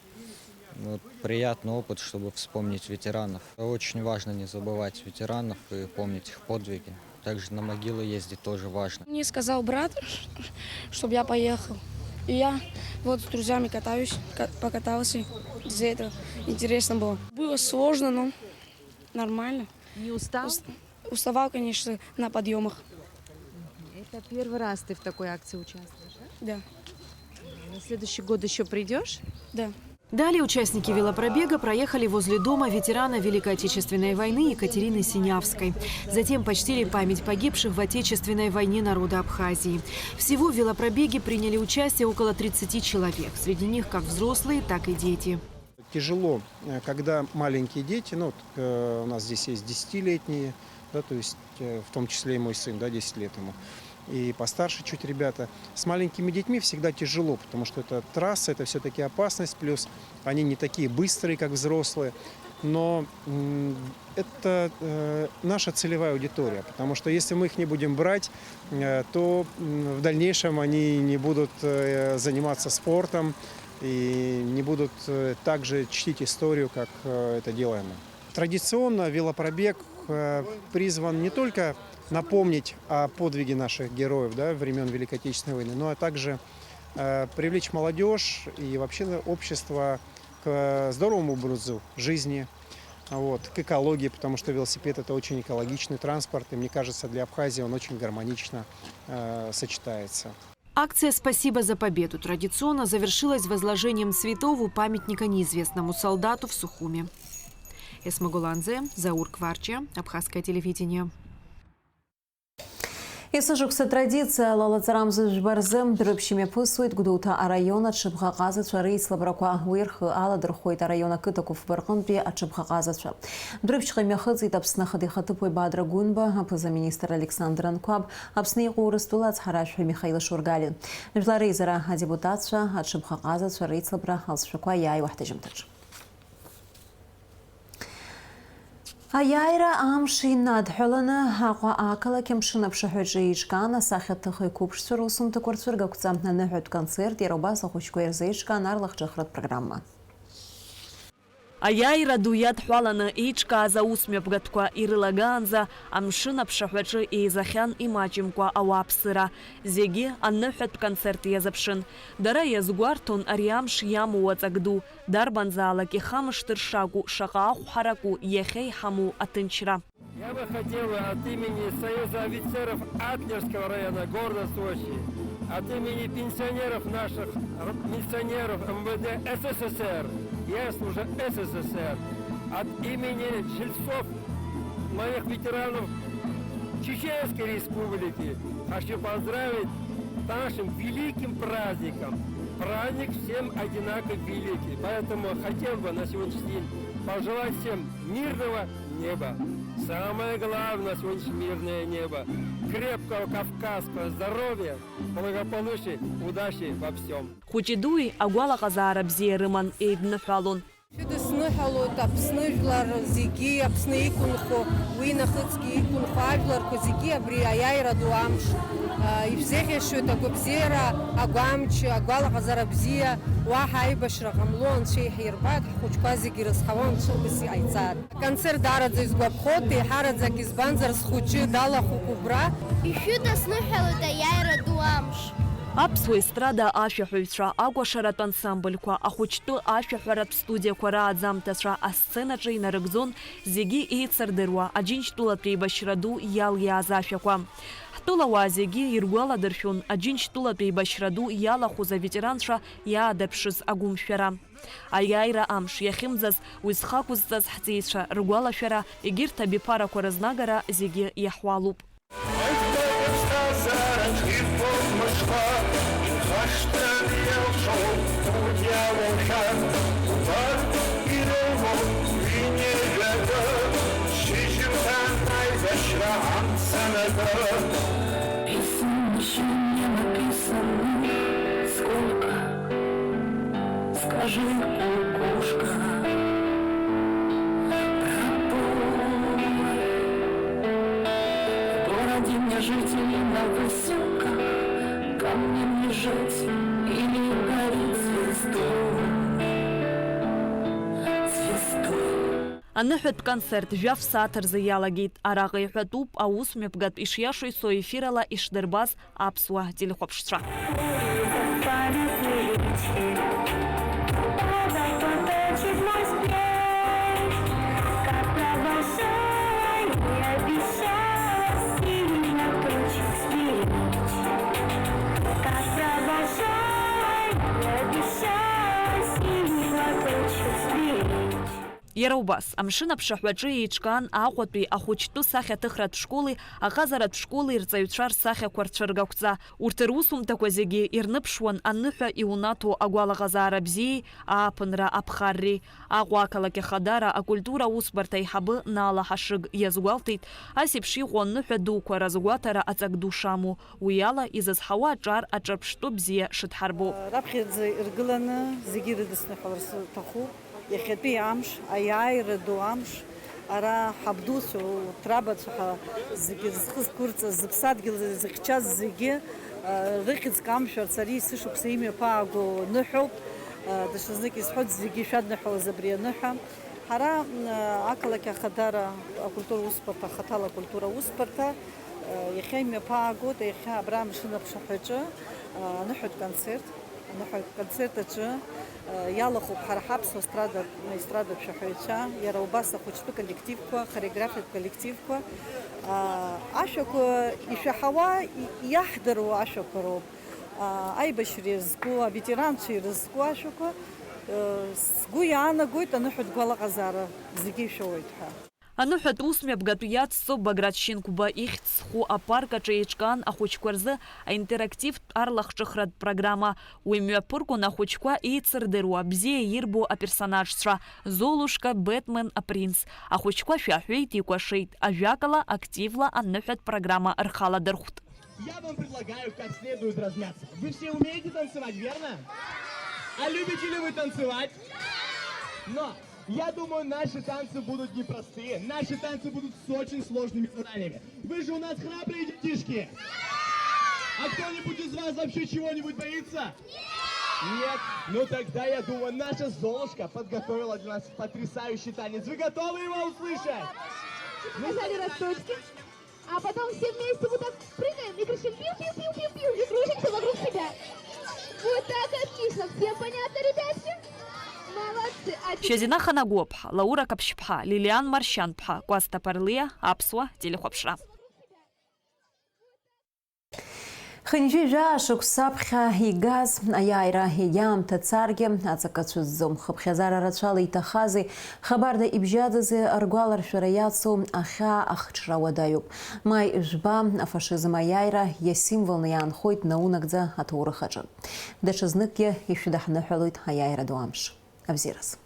Speaker 15: Вот, приятный опыт, чтобы вспомнить ветеранов. Очень важно не забывать ветеранов и помнить их подвиги. Также на могилы ездить тоже важно.
Speaker 16: Мне сказал брат, чтобы я поехал. И я вот с друзьями покатался. Из-за этого интересно было. Было сложно, но нормально.
Speaker 26: Не устал?
Speaker 16: Уставал, конечно, на подъемах.
Speaker 26: Это первый раз ты в такой акции участвуешь,
Speaker 16: да?
Speaker 26: На следующий год еще придешь?
Speaker 16: Да.
Speaker 17: Далее участники велопробега проехали возле дома ветерана Великой Отечественной войны Екатерины Синявской. Затем почтили память погибших в Отечественной войне народа Абхазии. Всего в велопробеге приняли участие около 30 человек. Среди них как взрослые, так и дети.
Speaker 18: Тяжело, когда маленькие дети, ну, у нас здесь есть 10-летние, да, то есть в том числе и мой сын, да, 10 лет ему, и постарше чуть ребята. С маленькими детьми всегда тяжело, потому что это трасса, это все-таки опасность, плюс они не такие быстрые, как взрослые. Но это наша целевая аудитория, потому что если мы их не будем брать, то в дальнейшем они не будут заниматься спортом и не будут так же чтить историю, как это делаем мы. Традиционно велопробег призван не только напомнить о подвиге наших героев, да, времен Великой Отечественной войны, но также привлечь молодежь и вообще общество к здоровому образу жизни, вот, к экологии, потому что велосипед – это очень экологичный транспорт, и мне кажется, для Абхазии он очень гармонично сочетается.
Speaker 17: Акция «Спасибо за победу» традиционно завершилась возложением цветов у памятника неизвестному солдату в Сухуме. Эсма Гуланзе, Заур Кварча, Абхазское телевидение.
Speaker 1: Исышықса традиция лалацарамзы жбарзым дрыпшиме пысует гудута арайона чыбхағазыча рейслабраква уирхы аладырхойт арайона кытакуф барғынпе ачыбхағазыча. Дрыпшқы мехыц итапсына хадихаты пой бадра гунба, апыза министр Александр Анкваб, апсны қуырыстулац харашфе Михаил Шургалин. Жларейзара депутатша ачыбхағазыча рейслабра алсшаква яй вахтажымтач. Аяйра амши надхолана хақа акала кемшина пшахуджиичкана сахетхы купшсур усумты квартирга куцамтна нехот концерт еробаса хучкуерзеичкан арлах жахрат программа.
Speaker 12: Аяйра дуят хваланы ичка за усмепгатква ирылаганза, амшина пшахвачы и захян и мачимква ауапсыра. Зеги аннехет концерт язапшин. Дара язгуартон ариамш яму вацагду. Дарбанзала кихамыштыр шагу шагааху хараку ехей хаму атынчра.
Speaker 2: Я бы хотел от имени Союза офицеров Адлерского района города Сочи, от имени пенсионеров наших, миссионеров МВД СССР, я служу СССР, от имени жильцов, моих ветеранов Чеченской Республики, хочу поздравить с нашим великим праздником. Праздник всем одинаково великий, поэтому хотел бы на сегодняшний день пожелать всем мирного неба. Самое главное сегодняшнее мирное небо. Крепкого кавказского здоровья, благополучия, удачи во всем.
Speaker 12: Хучидуи агуала казара бзия рыман эйдны фалун.
Speaker 3: Сныхало тапсныжлар зиги апсны икунхо уинахыцки икунхо ажларко зиги абри аяйра дуамш и всех еще такой бзера агуамчи агуала казара бзия вахай башра гамлон шей хирбат хучка зиги расхаван шубси айцад концерт дарадзе из гвабхоты харадзе кизбанзар схучи дала хукубра
Speaker 5: еще сныхало аяйра дуамш.
Speaker 12: Апсуа эстрада ашәаҳәаҩцәа агәашаратә ансамбльқәа ахәыҷтәы ашәаҳәаратә студиақәа рааӡамҭацәа асценаҿы инарыгӡон зегьы еицырдыруа аџьынџьтәылатә еибашьра ду иалиааз ашәақәа. Ҳтәылауаа зегьы иргәаладыршәон аџьынџьтәылатә еибашьра ду иалахәыз аветеранцәа иаадаԥшыз агәымшәара. Аиааира амш иахьымӡаз уи зхақәызҵаз ҳҵеицәа ргәалашәара егьырҭ абиԥарақәа рызнагара зегьы иаҳуалуп.
Speaker 5: Скажи, кукушка, в городе мне жить или на высоках, камнем лежать или гореть звездой.
Speaker 12: Аныҳәатә концерт жәаф сааҭ рзы иалагеит. Араҟа иҳәатәуп аусмҩаԥгатә ишиашо исо ефирала ишдырбаз аԥсуа телехәаԥшцәа. Иара убас, амшын аԥшаҳәаҿы еиҿкаан Аҟәатәи ахәыҷтәы сахьаҭыхратә школи аҟазаратә школи рҵаҩцәа рсахьақәа рцәыргақәҵа. Урҭ русумҭақәа зегьы ирныԥшуан аныҳәа иунаҭо агәалаҟазаара бзиеи ааԥынра аԥхарреи. Аҟәа ақалақь ахадара акультура аусбарҭа аиҳабы Нала Ҳашыг иазгәалҭеит асеиԥш иҟоу аныҳәа дуқәа разгәаҭара аҵак ду шамоу. Уи ала изызҳауа аҿар аҿырԥштәы бзиа шыдҳарбо.
Speaker 19: Раԥхьаӡа иргыланы зегьы ирыдысныҳәаларц рҭахуп. Иахьатәи амш, аиааира ду амш, ара ҳабдуцәа, трабацәа зегьы зхызқәырҵаз, зыԥсадгьыл зыхьчаз зегьы рыхьӡк амшәарц ари сышықәса имҩаԥааго ныҳәоуп. Даҽазнык исҳәоит зегьы шәадныҳәалаз абри аныҳәа. Ҳара ақалақь ахадара акультура усбарҭа, ахаҭала акультура усбарҭа иахьа имҩаԥаагоит, иахьа абра амшын аԥшаҳәаҿы аныҳәатә концерт. Концерт аҿы иалахуп ҳара ҳаԥсуа естрадатә шәаҳәаҩцәа, иара убас ахәыҷтәы коллективқәа, хореографиатә коллективқәа. Ашәақәа ишәаҳауа, иаҳдыруа ашәақәа роуп. Аибашьра иазку, аветеранцәа ирызку ашәақәа. Сгәы иаанагоит аныҳәатә гәалаҟазаара зегьы ишәоуеит ҳәа.
Speaker 12: Аныҳәатә усмҩаԥгатә иацҵо Баграт Шьынқәба ихьӡ зху апарк аҿы еиҿкаан ахәыҷқәа рзы аинтерактивтә арлахҿыхратә программа. Уи мҩаԥыргон ахәыҷқәа еицырдыруа, бзиа ирбо аперсонажцәа Золушка, Бэтмен, апринц. Ахәыҷқәа шәаҳәеит, икәашеит. Ажәакала, активла аныҳәатә программа рхаладырхәт.
Speaker 6: Я вам предлагаю как следует размяться. Вы все умеете танцевать, верно? А любите ли вы танцевать? Но я думаю, наши танцы будут непростые. Наши танцы будут с очень сложными заданиями. Вы же у нас храбрые детишки. А кто-нибудь из вас вообще чего-нибудь боится? Нет? Ну тогда, я думаю, наша Золушка подготовила для нас потрясающий танец. Вы готовы его услышать?
Speaker 20: Нажали росточки, а потом все вместе вот так прыгаем и кричим пиу-пиу-пиу-пиу-пиу и кружимся вокруг себя. Вот так отлично. Всем понятно, ребятки? Молодцы.
Speaker 12: Шьазина Ханагоԥҳа, Лаура Каԥшьԥҳа, Лилиан Маршьанԥҳа, Кәасҭа Парлиа, Аԥсуа телехәаԥшра.
Speaker 1: Хынҩажәа шықәсаԥхьа игаз аиааира егьаамҭа царгьы аҵакы хыԥхьаӡара рацәала иҭахази Хабарда ибжьадази ргәаларшәара иацу ахьаа ахҽра уадаҩуп. Маи жәба афашизм аиааира иасимволны иаанхоит наунагӡа аҭоурых аҿы. Даҽазныкгьы ишәыдаҳныҳәалоит аиааира ду амш. Абзиараз.